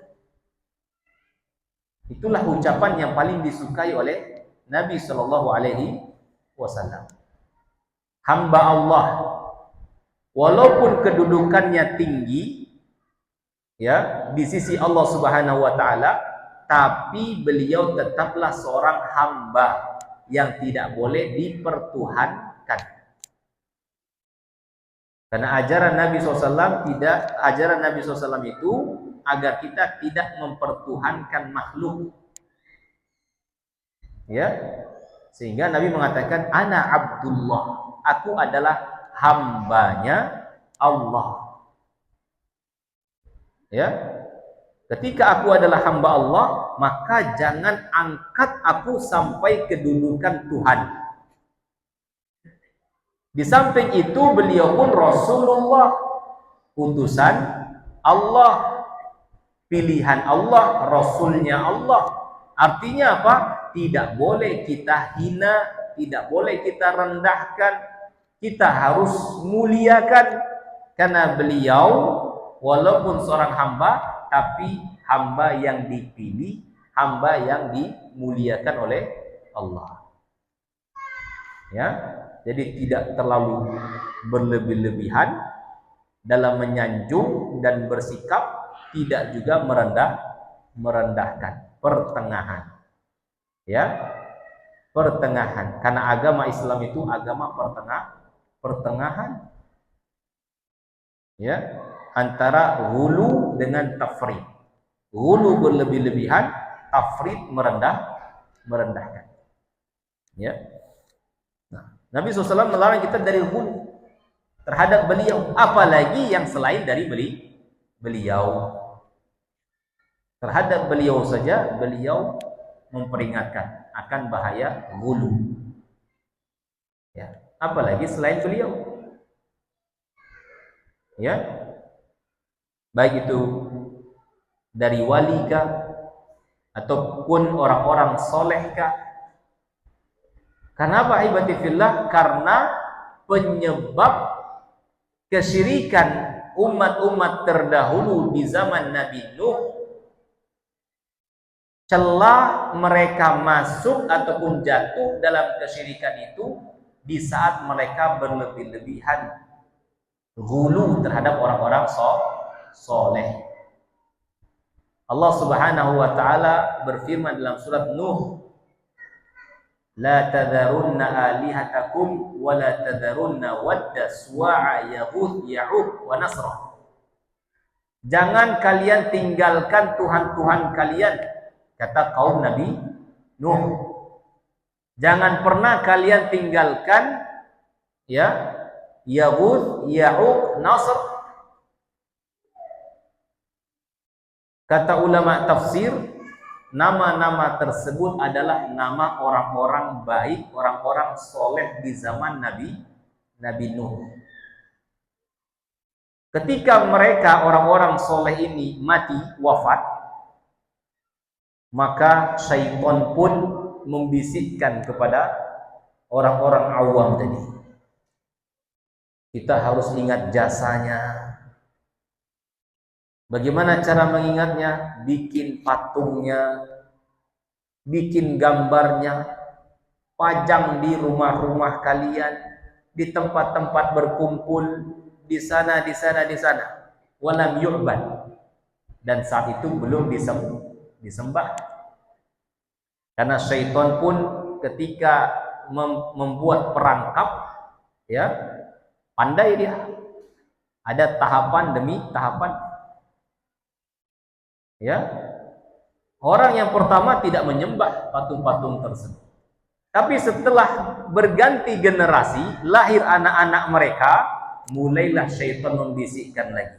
Itulah ucapan yang paling disukai oleh Nabi SAW. Hamba Allah, walaupun kedudukannya tinggi, ya, di sisi Allah Subhanahu wa taala, tapi beliau tetaplah seorang hamba yang tidak boleh dipertuhankan. Karena ajaran Nabi SAW itu agar kita tidak mempertuhankan makhluk. Ya. Sehingga Nabi mengatakan ana Abdullah, aku adalah hambanya Allah. Ya. Ketika aku adalah hamba Allah, maka jangan angkat aku sampai kedudukan Tuhan. Di samping itu beliau pun Rasulullah, utusan Allah, pilihan Allah, Rasulnya Allah. Artinya apa? Tidak boleh kita hina, tidak boleh kita rendahkan, kita harus muliakan. Karena beliau walaupun seorang hamba, tapi hamba yang dipilih, hamba yang dimuliakan oleh Allah. Ya, jadi tidak terlalu berlebih-lebihan dalam menyanjung dan bersikap, tidak juga merendahkan, pertengahan. Ya, pertengahan. Karena agama Islam itu agama pertengahan. Ya, antara ghulu dengan tafrid. Ghulu berlebih-lebihan, tafrid merendahkan. Ya. Nah, Nabi SAW melarang kita dari ghulu terhadap beliau, apalagi yang selain dari beliau. Terhadap beliau saja beliau memperingatkan akan bahaya ghulu. Ya, apalagi selain beliau. Ya. Baik itu dari wali kah ataupun orang-orang soleh kah. Karena apa ibadi fillah? Karena penyebab kesyirikan umat-umat terdahulu di zaman Nabi Nuh, celah mereka masuk ataupun jatuh dalam kesyirikan itu di saat mereka berlebih-lebihan ghulu terhadap orang-orang soleh. Allah Subhanahu wa taala berfirman dalam surat Nuh, la tadharunna alihatakum wa la tadharunna wadda suwa'a yaghut ya'uq wa nasra. Jangan kalian tinggalkan Tuhan-Tuhan kalian, kata kaum Nabi Nuh. Jangan pernah kalian tinggalkan ya Yaghut, Ya'uq, Nasr. Kata ulama tafsir, nama-nama tersebut adalah nama orang-orang baik, orang-orang soleh di zaman Nabi Nuh. Ketika mereka orang-orang soleh ini mati, wafat, maka syaitan pun membisikkan kepada orang-orang awam tadi, kita harus ingat jasanya. Bagaimana cara mengingatnya? Bikin patungnya, bikin gambarnya, pajang di rumah-rumah kalian, di tempat-tempat berkumpul, di sana. Walam yu'bad. Dan saat itu belum disembah. Karena syaitan pun ketika membuat perangkap, ya, pandai dia. Ada tahapan demi tahapan. Ya. Orang yang pertama tidak menyembah patung-patung tersebut. Tapi setelah berganti generasi, lahir anak-anak mereka, mulailah syaitan membisikkan lagi.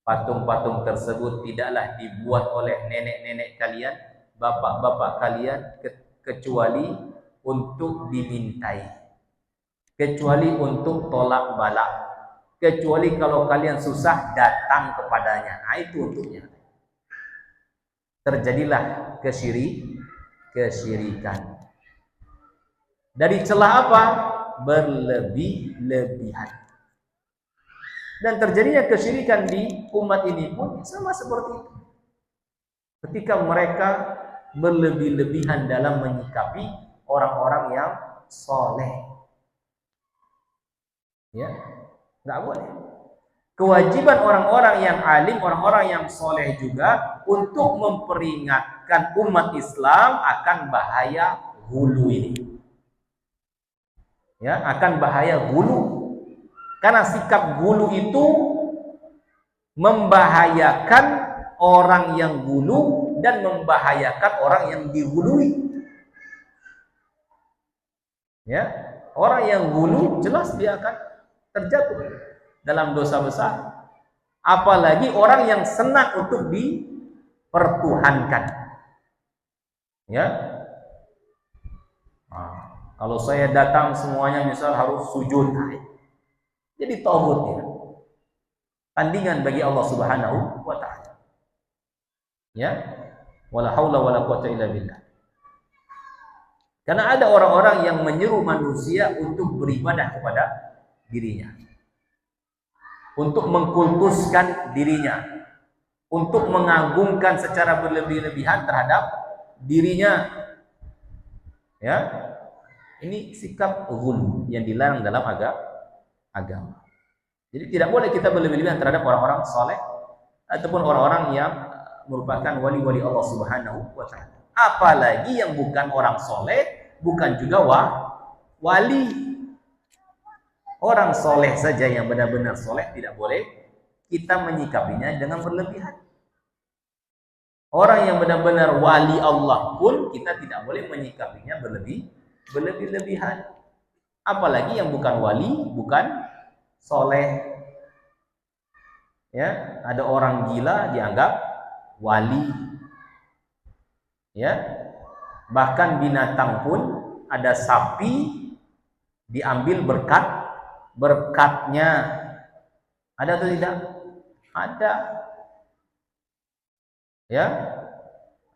Patung-patung tersebut tidaklah dibuat oleh nenek-nenek kalian, bapak-bapak kalian, kecuali untuk dimintai, kecuali untuk tolak balak, kecuali kalau kalian susah datang kepadanya. Nah, itu untuknya. Terjadilah kesyirikan. Dari celah apa? Berlebih-lebihan. Dan terjadinya kesyirikan di umat ini pun sama seperti itu. Ketika mereka berlebih-lebihan dalam menyikapi orang-orang yang soleh, ya, nggak boleh. Kewajiban orang-orang yang alim, orang-orang yang soleh juga untuk memperingatkan umat Islam akan bahaya hulu ini, ya, akan bahaya hulu. Karena sikap gulu itu membahayakan orang yang gulu dan membahayakan orang yang digului. Ya, orang yang gulu jelas dia akan terjatuh dalam dosa besar. Apalagi orang yang senang untuk dipertuhankan. Ya. Nah, kalau saya datang semuanya misal harus sujud, jadi tauhid ya. Tandingan bagi Allah Subhanahu wa taala. Ya. Wala haula wala quwata illa billah. Karena ada orang-orang yang menyeru manusia untuk beribadah kepada dirinya, untuk mengkultuskan dirinya, untuk mengagungkan secara berlebih-lebihan terhadap dirinya. Ya, ini sikap ghulu yang dilarang dalam agama. Jadi tidak boleh kita berlebih-lebihan terhadap orang-orang saleh ataupun orang-orang yang merupakan wali-wali Allah Subhanahu wa taala. Apalagi yang bukan orang soleh, bukan juga wali. Orang soleh saja yang benar-benar soleh tidak boleh kita menyikapinya dengan berlebihan. Orang yang benar-benar wali Allah pun kita tidak boleh menyikapinya berlebih-lebihan. Apalagi yang bukan wali, bukan soleh. Ya, ada orang gila dianggap wali. Ya, bahkan binatang pun ada sapi diambil berkatnya. Ada atau tidak? Ada. Ya,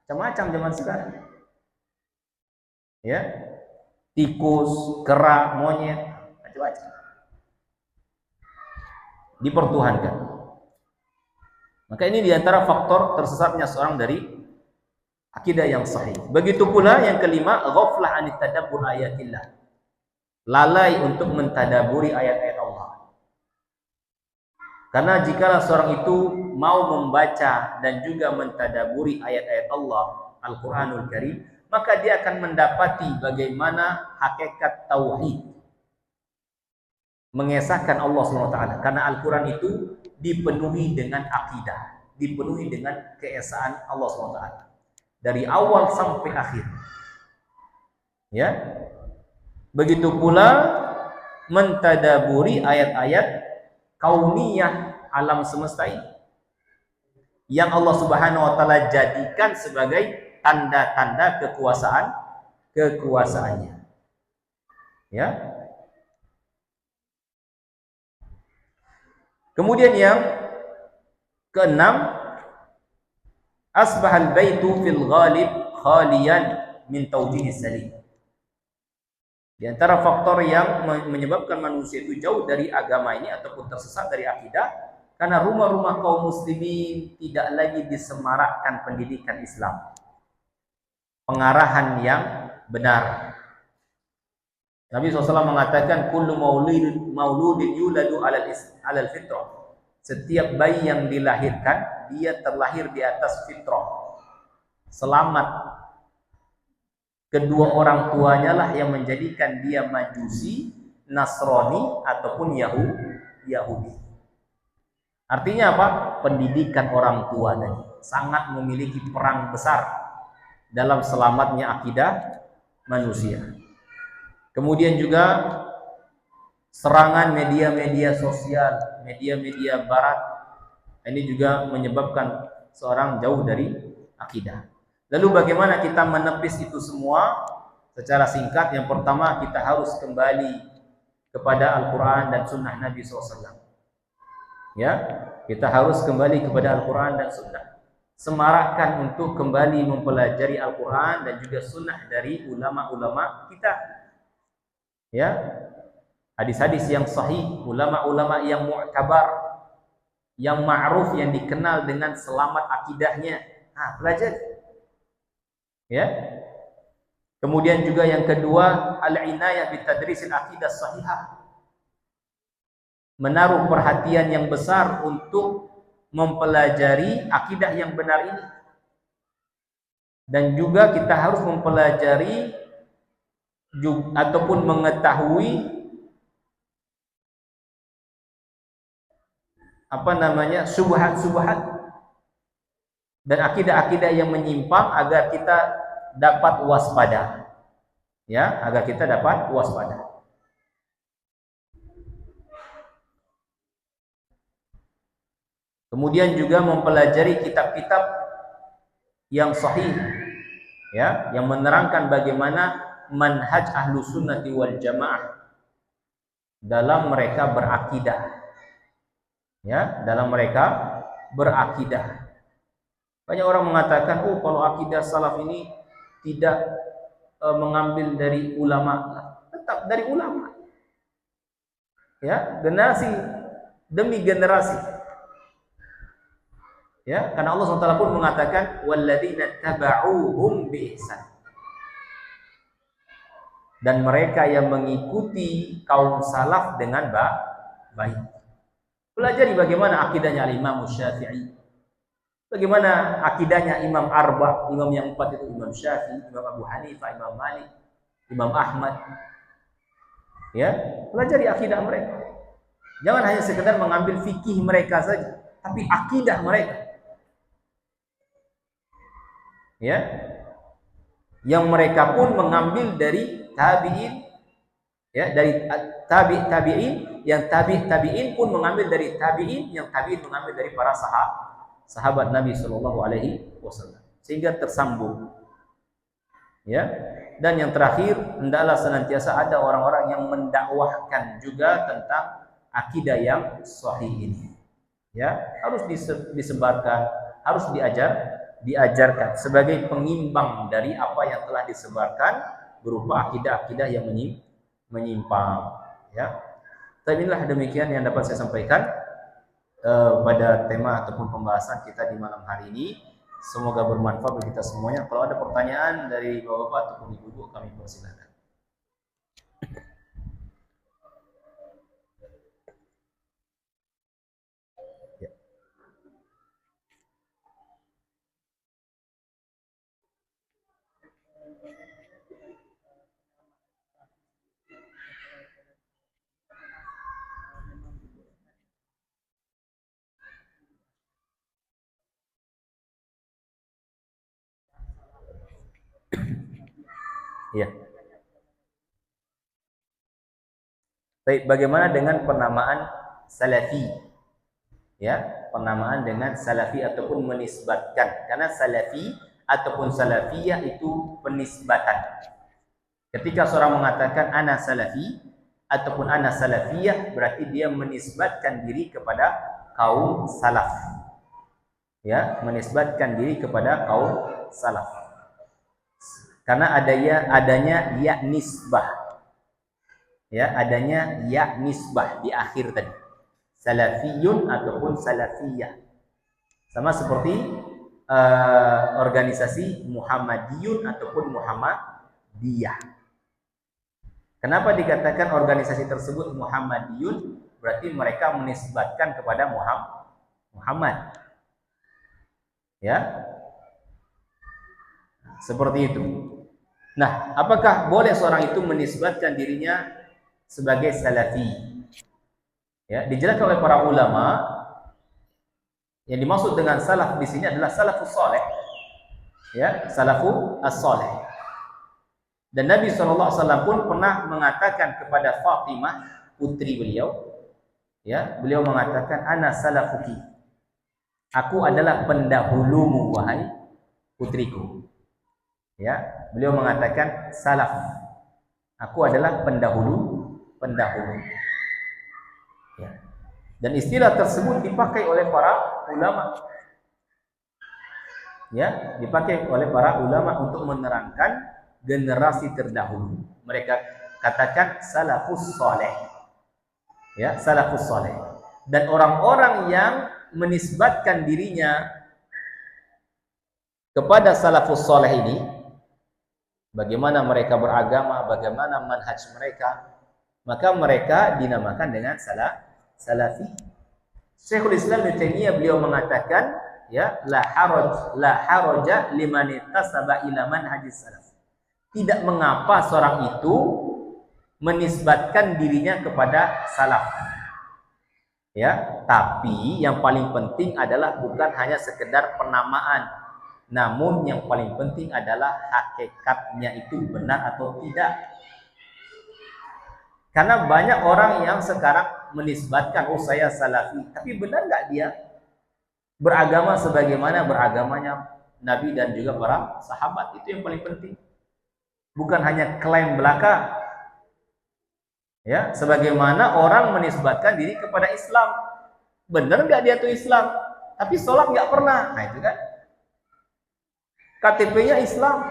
macam-macam zaman sekarang. Ya, tikus, kera, monyet, macam-macam dipertuhankan. Maka ini diantara faktor tersesatnya seorang dari akidah yang sahih. Begitu pula yang kelima, ghaflah anit tadabbur ayatillah. Lalai untuk mentadaburi ayat-ayat Allah. Karena jikalau seorang itu mau membaca dan juga mentadaburi ayat-ayat Allah, Al-Quranul Karim, maka dia akan mendapati bagaimana hakikat tauhid, mengesahkan Allah SWT. Karena Al-Quran itu dipenuhi dengan akidah, dipenuhi dengan keesaan Allah SWT dari awal sampai akhir. Ya, begitu pula mentadaburi ayat-ayat kauniyah alam semesta ini yang Allah Subhanahu wa taala jadikan sebagai tanda-tanda kekuasaannya. Ya. Kemudian yang keenam, asbahal baitu fil ghalib khaliyan min tawjih salim. Di antara faktor yang menyebabkan manusia itu jauh dari agama ini ataupun tersesat dari akidah, karena rumah-rumah kaum muslimin tidak lagi disemarakkan pendidikan Islam, pengarahan yang benar. Nabi SAW mengatakan, kullu mauludin yuladu alal fitrah. Setiap bayi yang dilahirkan, dia terlahir di atas fitrah, selamat. Kedua orang tuanya lah yang menjadikan dia Majusi, Nasrani ataupun Yahudi. Artinya apa? Pendidikan orang tua tadi sangat memiliki peran besar dalam selamatnya akidah manusia. Kemudian juga serangan media-media sosial, media-media barat, ini juga menyebabkan seorang jauh dari akidah. Lalu bagaimana kita menepis itu semua? Secara singkat, yang pertama kita harus kembali kepada Al-Quran dan Sunnah Nabi SAW. Ya, kita harus kembali kepada Al-Quran dan Sunnah. Semarakkan untuk kembali mempelajari Al-Quran dan juga Sunnah dari ulama-ulama kita. Ya, hadis-hadis yang sahih, ulama-ulama yang mu'tabar, yang ma'ruf, yang dikenal dengan selamat akidahnya. Pelajari. Ya. Kemudian juga yang kedua, al-inayah bitadrisil aqidah sahihah. Menaruh perhatian yang besar untuk mempelajari akidah yang benar ini. Dan juga kita harus mempelajari ataupun mengetahui subhat-subhat dan akidah-akidah yang menyimpang agar kita dapat waspada. Ya, agar kita dapat waspada. Kemudian juga mempelajari kitab-kitab yang sahih, ya, yang menerangkan bagaimana manhaj ahlu sunnati wal jamaah dalam mereka berakidah, ya, dalam mereka berakidah. Banyak orang mengatakan, oh kalau akidah salaf ini tidak mengambil dari ulama. Tetap dari ulama, ya, generasi demi generasi, ya, karena Allah SWT pun mengatakan walladzina taba'uhum biihsan, dan mereka yang mengikuti kaum salaf dengan baik. Pelajari bagaimana akidahnya Imam Syafi'i, bagaimana akidahnya Imam Arba, imam yang 4 itu, Imam Syafi'i, Imam Abu Hanifah, Imam Malik, Imam Ahmad. Ya, pelajari akidah mereka. Jangan hanya sekedar mengambil fikih mereka saja, tapi akidah mereka. Ya, yang mereka pun mengambil dari tabi'in, ya, dari tabi'in, yang tabi'in pun mengambil dari tabi'in, yang tabi'in mengambil dari para sahabat Nabi Shallallahu Alaihi Wasallam, sehingga tersambung. Ya, dan yang terakhir, hendaklah senantiasa ada orang-orang yang mendakwahkan juga tentang akidah yang sahih ini. Ya, harus disebarkan, harus diajarkan sebagai pengimbang dari apa yang telah disebarkan berupa akidah-akidah yang menyimpang. Ya, tapi inilah demikian yang dapat saya sampaikan pada tema ataupun pembahasan kita di malam hari ini. Semoga bermanfaat bagi kita semuanya. Kalau ada pertanyaan dari bapak-bapak ataupun ibu-ibu, kami persilakan. Ya. Baik, bagaimana dengan penamaan salafi? Ya, penamaan dengan salafi ataupun menisbatkan. Karena salafi ataupun salafiyah itu penisbatan. Ketika seorang mengatakan ana salafi ataupun ana salafiyah, berarti dia menisbatkan diri kepada kaum salaf. Ya, menisbatkan diri kepada kaum salaf. Karena adanya ya nisbah. Ya, adanya ya nisbah di akhir tadi. Salafiyun ataupun salafiyah. Sama seperti organisasi Muhammadiyun ataupun Muhammadiyah. Kenapa dikatakan organisasi tersebut Muhammadiyun? Berarti mereka menisbatkan kepada Muhammad. Ya, seperti itu. Nah, apakah boleh seorang itu menisbatkan dirinya sebagai salafi? Ya, dijelaskan oleh para ulama, yang dimaksud dengan salaf di sini adalah salafus saleh. Ya, salafus as-saleh. Dan Nabi SAW pun pernah mengatakan kepada Fatimah, putri beliau, ya, beliau mengatakan ana salafuki. Aku adalah pendahulumu wahai putriku. Ya, beliau mengatakan salaf. Aku adalah pendahulu. Ya. Dan istilah tersebut dipakai oleh para ulama. Ya, dipakai oleh para ulama untuk menerangkan generasi terdahulu. Mereka katakan salafus saleh. Ya, salafus saleh. Dan orang-orang yang menisbatkan dirinya kepada salafus saleh ini, bagaimana mereka beragama, bagaimana manhaj mereka, maka mereka dinamakan dengan salafi. Syekhul Islam Ibnu Taimiyah beliau mengatakan, ya, la haraja liman ittasaba ila manhajis salaf. Tidak mengapa seorang itu menisbatkan dirinya kepada salaf. Ya, tapi yang paling penting adalah bukan hanya sekedar penamaan, Namun yang paling penting adalah hakikatnya itu benar atau tidak. Karena banyak orang yang sekarang menisbatkan, oh saya salafi, tapi benar nggak dia beragama sebagaimana beragamanya Nabi dan juga para sahabat? Itu yang paling penting. Bukan hanya klaim belaka. Ya, sebagaimana orang menisbatkan diri kepada Islam. Benar nggak dia tuh Islam? Tapi sholat nggak pernah. Nah itu kan. KTP-nya Islam.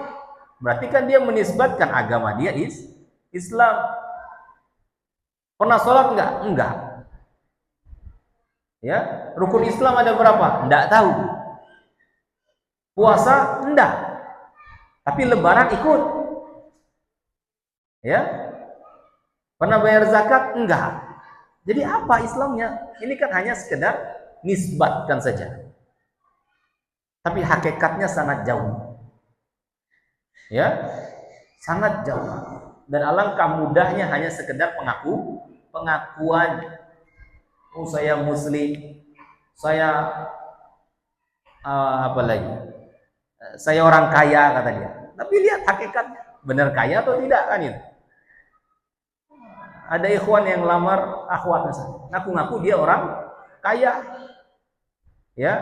Berarti kan dia menisbatkan agama dia Islam. Pernah sholat nggak? Enggak. Ya, rukun Islam ada berapa? Enggak tahu. Puasa enggak. Tapi lebaran ikut. Ya. Pernah bayar zakat? Enggak. Jadi apa Islamnya? Ini kan hanya sekedar nisbatkan saja. Tapi hakikatnya sangat jauh. Ya. Sangat jauh. Dan alangkah mudahnya hanya sekedar pengakuan. Oh saya muslim. Saya apa lagi? Saya orang kaya kata dia. Tapi lihat hakikatnya. Benar kaya atau tidak kan itu? Ada ikhwan yang lamar akhwat misalnya. Ngaku-ngaku dia orang kaya. Ya.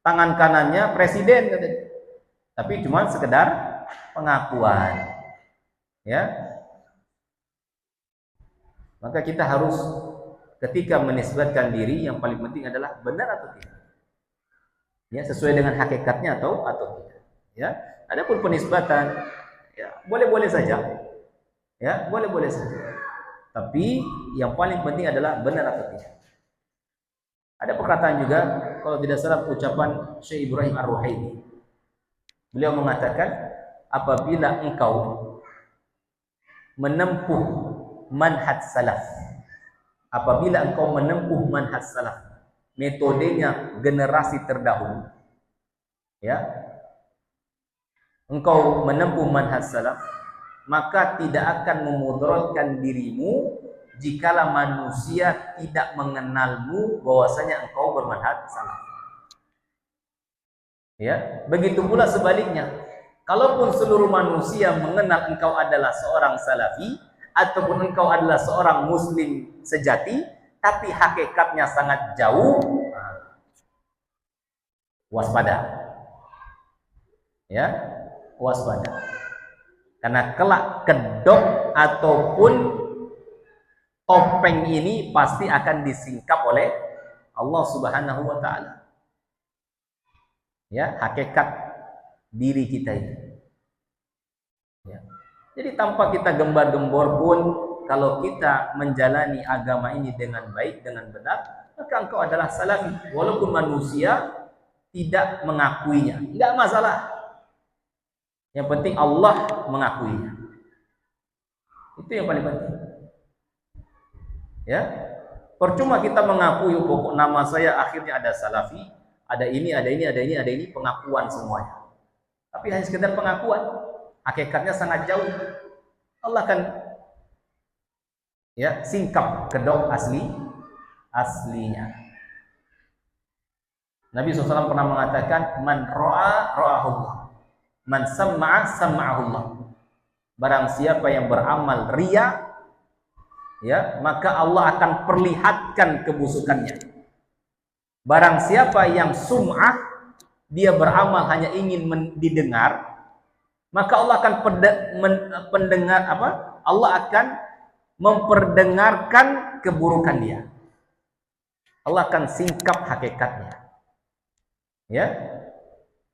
Tangan kanannya presiden katanya. Tapi cuma sekedar pengakuan. Ya. Maka kita harus ketika menisbatkan diri yang paling penting adalah benar atau tidak. Ya, sesuai dengan hakikatnya atau tidak. Ya. Adapun penisbatan ya boleh-boleh saja. Ya, boleh-boleh saja. Tapi yang paling penting adalah benar atau tidak. Ada perkataan juga, kalau tidak salah ucapan Syekh Ibrahim Ar-Ruhaili. Beliau mengatakan, apabila engkau menempuh manhaj salaf, apabila engkau menempuh manhaj salaf, metodenya generasi terdahulu, ya, engkau menempuh manhaj salaf, maka tidak akan memudaratkan dirimu jikalau manusia tidak mengenalmu bahwasanya engkau bermanhaj salaf. Ya, begitu pula sebaliknya. Kalaupun seluruh manusia mengenal engkau adalah seorang salafi ataupun engkau adalah seorang muslim sejati, tapi hakikatnya sangat jauh, waspada. Ya, waspada. Karena kelak kedok ataupun topeng ini pasti akan disingkap oleh Allah Subhanahu wa taala. Ya, hakikat diri kita itu. Ya. Jadi tanpa kita gembar-gembor pun kalau kita menjalani agama ini dengan baik, dengan benar, maka engkau adalah salafi walaupun manusia tidak mengakuinya. Enggak masalah. Yang penting Allah mengakuinya. Itu yang paling penting. Ya. Percuma kita mengakui pokok nama saya akhirnya ada salafi, ada ini, ada ini, ada ini, ada ini, pengakuan semuanya. Tapi hanya sekedar pengakuan. Hakikatnya sangat jauh. Allah akan ya singkap kedok aslinya. Nabi SAW pernah mengatakan, man ra'a ra'ahullah. Man sam'a sam'ahullah. Barang siapa yang beramal riya, ya, maka Allah akan perlihatkan kebusukannya. Barang siapa yang sum'ah, dia beramal hanya ingin didengar, maka Allah akan Allah akan memperdengarkan keburukan dia. Allah akan singkap hakikatnya. Ya.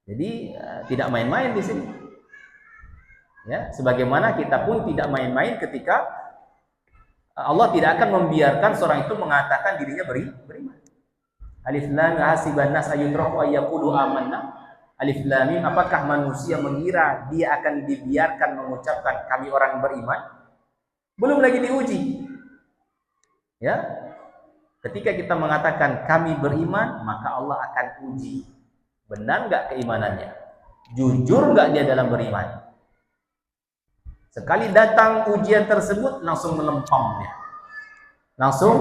Jadi tidak main-main di sini. Ya, sebagaimana kita pun tidak main-main ketika Allah tidak akan membiarkan seorang itu mengatakan dirinya beriman. Alif lam mim hasiban nas ayutraku ayyaqulu amanna. Alif lam mim, apakah manusia mengira dia akan dibiarkan mengucapkan kami orang beriman? Belum lagi diuji. Ya. Ketika kita mengatakan kami beriman, maka Allah akan uji. Benar nggak keimanannya? Jujur nggak dia dalam beriman? Sekali datang ujian tersebut langsung melempam dia. Langsung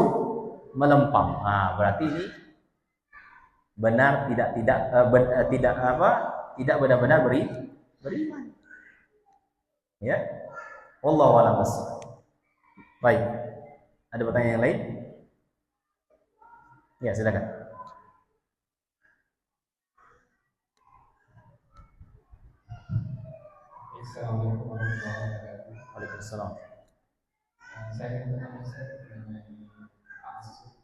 melempam. Nah, berarti ini benar tidak benar-benar beriman. Ya, wallahu a'lam bishawab. Baik, ada pertanyaan yang lain? Ya, silakan. Assalamualaikum warahmatullahi wabarakatuh. Waalaikumsalam. Saya ingin bertanya mengenai kasus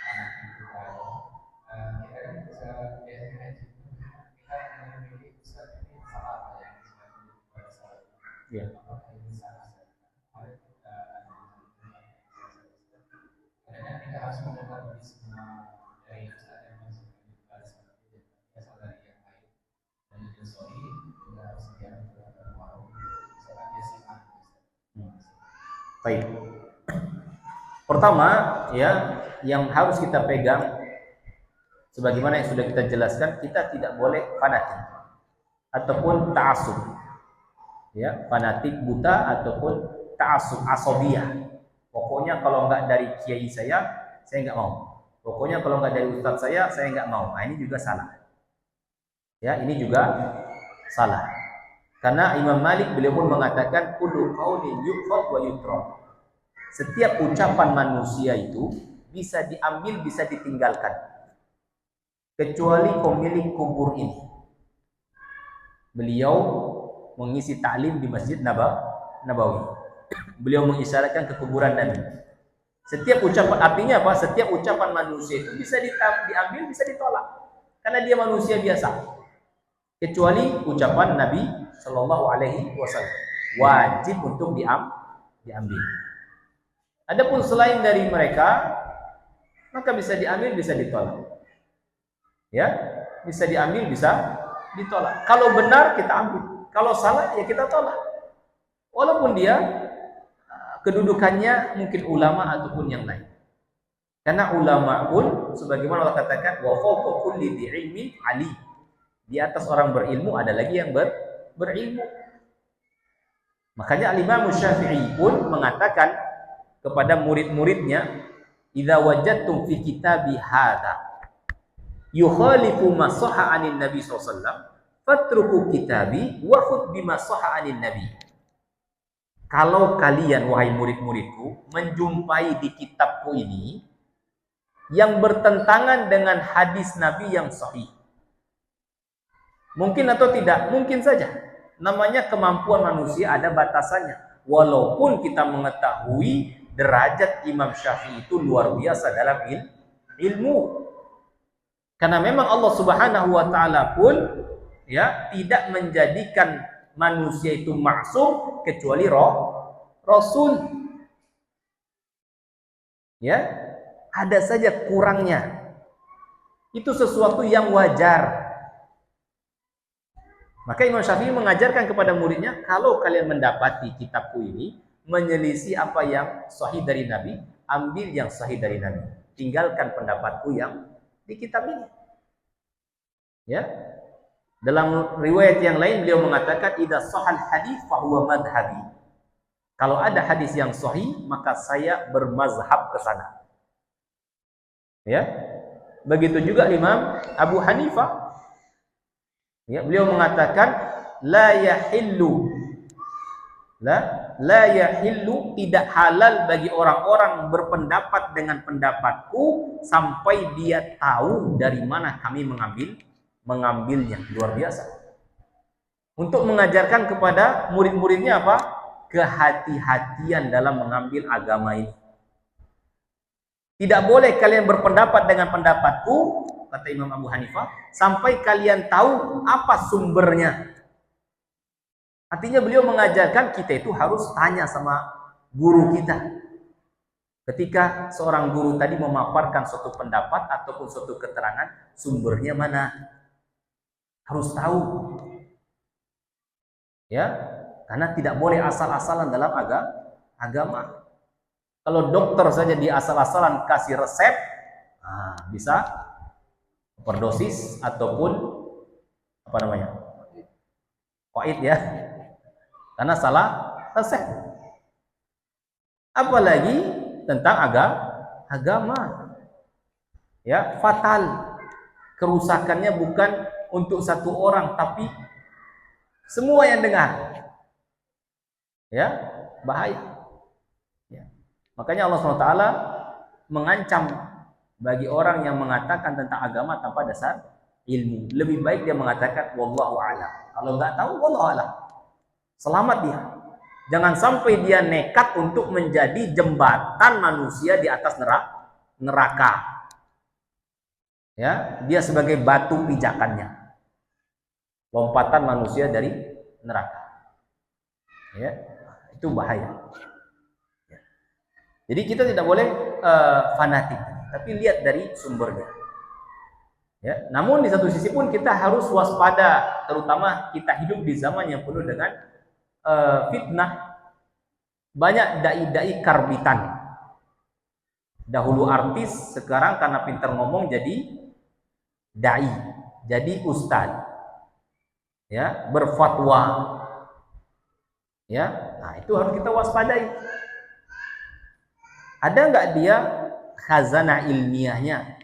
anak kita. Kita kan bisa biasanya haji kita memiliki ustaz ini salah yang disebut pada saat Ya. apakah ini salah? Karena kita harus mendengar semua dari ustaz yang masuk pada saat itu asal dari yang lain dan itu sorry juga harus diam mau misalkan dia simak. Baik. Pertama, ya, yang harus kita pegang sebagaimana yang sudah kita jelaskan, kita tidak boleh fanatik ataupun ta'assub. Ya, fanatik buta ataupun ta'assub, asabiyah. Pokoknya kalau enggak dari kiai saya enggak mau. Pokoknya kalau enggak dari ustaz saya enggak mau. Nah, ini juga salah. Ya, ini juga salah. Karena Imam Malik beliau pun mengatakan kullu qaulin yuqad wa yutrak. Setiap ucapan manusia itu bisa diambil, bisa ditinggalkan. Kecuali pemilik kubur ini. Beliau mengisi ta'lim di Masjid Nabawi. Beliau mengisyaratkan ke kuburan Nabi. Setiap ucapan, artinya apa? Setiap ucapan manusia itu bisa diambil, bisa ditolak. Karena dia manusia biasa. Kecuali ucapan Nabi Shallallahu Alaihi Wasallam wajib untuk diambil. Adapun selain dari mereka, maka bisa diambil, bisa ditolak. Ya, bisa diambil, bisa ditolak. Kalau benar kita ambil, kalau salah ya kita tolak. Walaupun dia kedudukannya mungkin ulama ataupun yang lain. Karena ulama pun sebagaimana Allah katakan wa fawqa kulli dzi ilmin ali. Di atas orang berilmu ada lagi yang berilmu. Makanya Al-Imam Syafi'i pun mengatakan kepada murid-muridnya, "Idza wajadtum fi kitabi hadza yukhalifu ma sahha 'anil Nabi sallallahu alaihi wasallam, fatruku kitabi wa khudh bima sahha 'anil Nabi." Kalau kalian wahai murid-muridku menjumpai di kitabku ini yang bertentangan dengan hadis Nabi yang sahih, mungkin atau tidak? Mungkin saja. Namanya kemampuan manusia ada batasannya. Walaupun kita mengetahui derajat Imam Syafi'i itu luar biasa dalam ilmu. Karena memang Allah Subhanahu wa taala pun ya tidak menjadikan manusia itu maksum kecuali Rasul. Ya, ada saja kurangnya. Itu sesuatu yang wajar. Maka Imam Syafi'i mengajarkan kepada muridnya, kalau kalian mendapati kitabku ini menyelisih apa yang sahih dari Nabi, ambil yang sahih dari Nabi. Tinggalkan pendapatku yang di kitab ini. Ya. Dalam riwayat yang lain beliau mengatakan idza sahal hadis fa huwa madhhabi. Kalau ada hadis yang sahih, maka saya bermazhab ke sana. Ya. Begitu juga Imam Abu Hanifah. Ya, beliau mengatakan la yahillu tidak halal bagi orang-orang berpendapat dengan pendapatku sampai dia tahu dari mana kami mengambilnya. Luar biasa. Untuk mengajarkan kepada murid-muridnya apa? Kehati-hatian dalam mengambil agama ini. Tidak boleh kalian berpendapat dengan pendapatku, kata Imam Abu Hanifah, sampai kalian tahu apa sumbernya. Artinya beliau mengajarkan kita itu harus tanya sama guru kita. Ketika seorang guru tadi memaparkan suatu pendapat ataupun suatu keterangan, sumbernya mana? Harus tahu. Ya, karena tidak boleh asal-asalan dalam agama. Kalau dokter saja dia asal-asalan kasih resep, bisa overdosis ataupun apa namanya? Qaid ya. Karena salah resep. Apalagi tentang agama. Ya, fatal. kerusakannya bukan untuk satu orang tapi semua yang dengar. Ya, bahaya. Ya. Makanya Allah SWT mengancam bagi orang yang mengatakan tentang agama tanpa dasar ilmu. Lebih baik dia mengatakan wallahu a'lam. Kalau nggak tahu, wallahu a'lam. Selamat dia. Jangan sampai dia nekat untuk menjadi jembatan manusia di atas neraka. Ya, dia sebagai batu pijakannya. Lompatan manusia dari neraka. Ya, itu bahaya. Ya. Jadi kita tidak boleh fanatik, tapi lihat dari sumbernya. Ya, namun di satu sisi pun kita harus waspada, terutama kita hidup di zaman yang penuh dengan fitnah. Banyak dai-dai karbitan. Dahulu artis, sekarang karena pintar ngomong jadi dai, jadi ustaz. Ya, berfatwa. Ya, nah itu harus kita waspadai. Ada nggak dia khazanah ilmiahnya?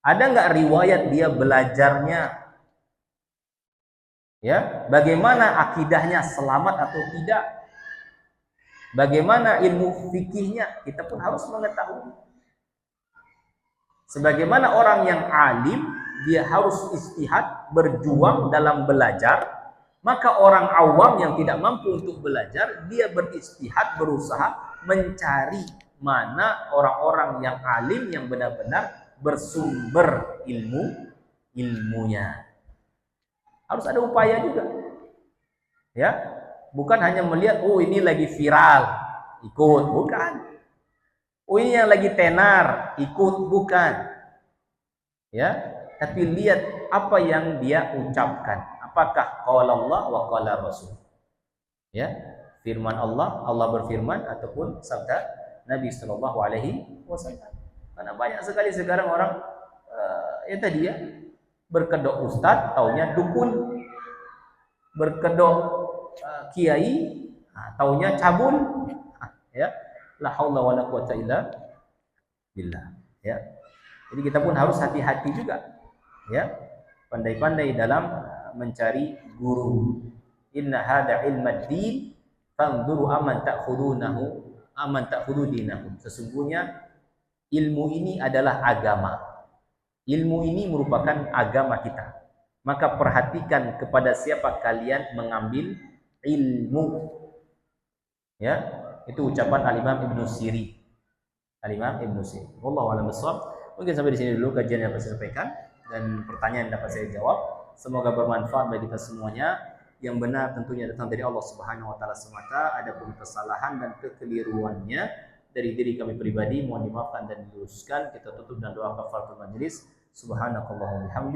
Ada nggak riwayat dia belajarnya? Ya, bagaimana akidahnya, selamat atau tidak? Bagaimana ilmu fikihnya? Kita pun harus mengetahui. Sebagaimana orang yang alim, dia harus istihad, berjuang dalam belajar. Maka orang awam yang tidak mampu untuk belajar, dia beristihad, berusaha mencari mana orang-orang yang alim yang benar-benar bersumber ilmunya. Harus ada upaya juga. Ya, bukan hanya melihat oh ini lagi viral, ikut, bukan. Oh ini yang lagi tenar, ikut, bukan. Ya, tapi lihat apa yang dia ucapkan. Apakah qala Allah wa qala Rasul? Ya, firman Allah, Allah berfirman ataupun sabda Nabi sallallahu alaihi wasallam. Karena banyak sekali sekarang orang ya tadi ya berkedok ustaz, taunya dukun. Berkedok kiai, taunya cabul. Ya, la haula wala quwata illa billah. Ya. Jadi kita pun harus hati-hati juga. Ya. Pandai-pandai dalam mencari guru. Inna hada ilmad din fanzuru aman ta'khudhu dinahu. Sesungguhnya ilmu ini adalah agama. Ilmu ini merupakan agama kita. Maka perhatikan kepada siapa kalian mengambil ilmu. Ya, itu ucapan Al-Imam Ibnu Siri. Al-Imam Ibnu Siri. Wallahu a'lam bishawab. Mungkin sampai di sini dulu kajian yang saya sampaikan dan pertanyaan yang dapat saya jawab. Semoga bermanfaat bagi kita semuanya. Yang benar tentunya datang dari Allah Subhanahu wa taala semata. Adapun kesalahan dan kekeliruannya dari diri kami pribadi mohon dimaafkan dan diluruskan. Kita tutup dengan doa kafaratul majelis. Subhanakallahumma wa bihamdik.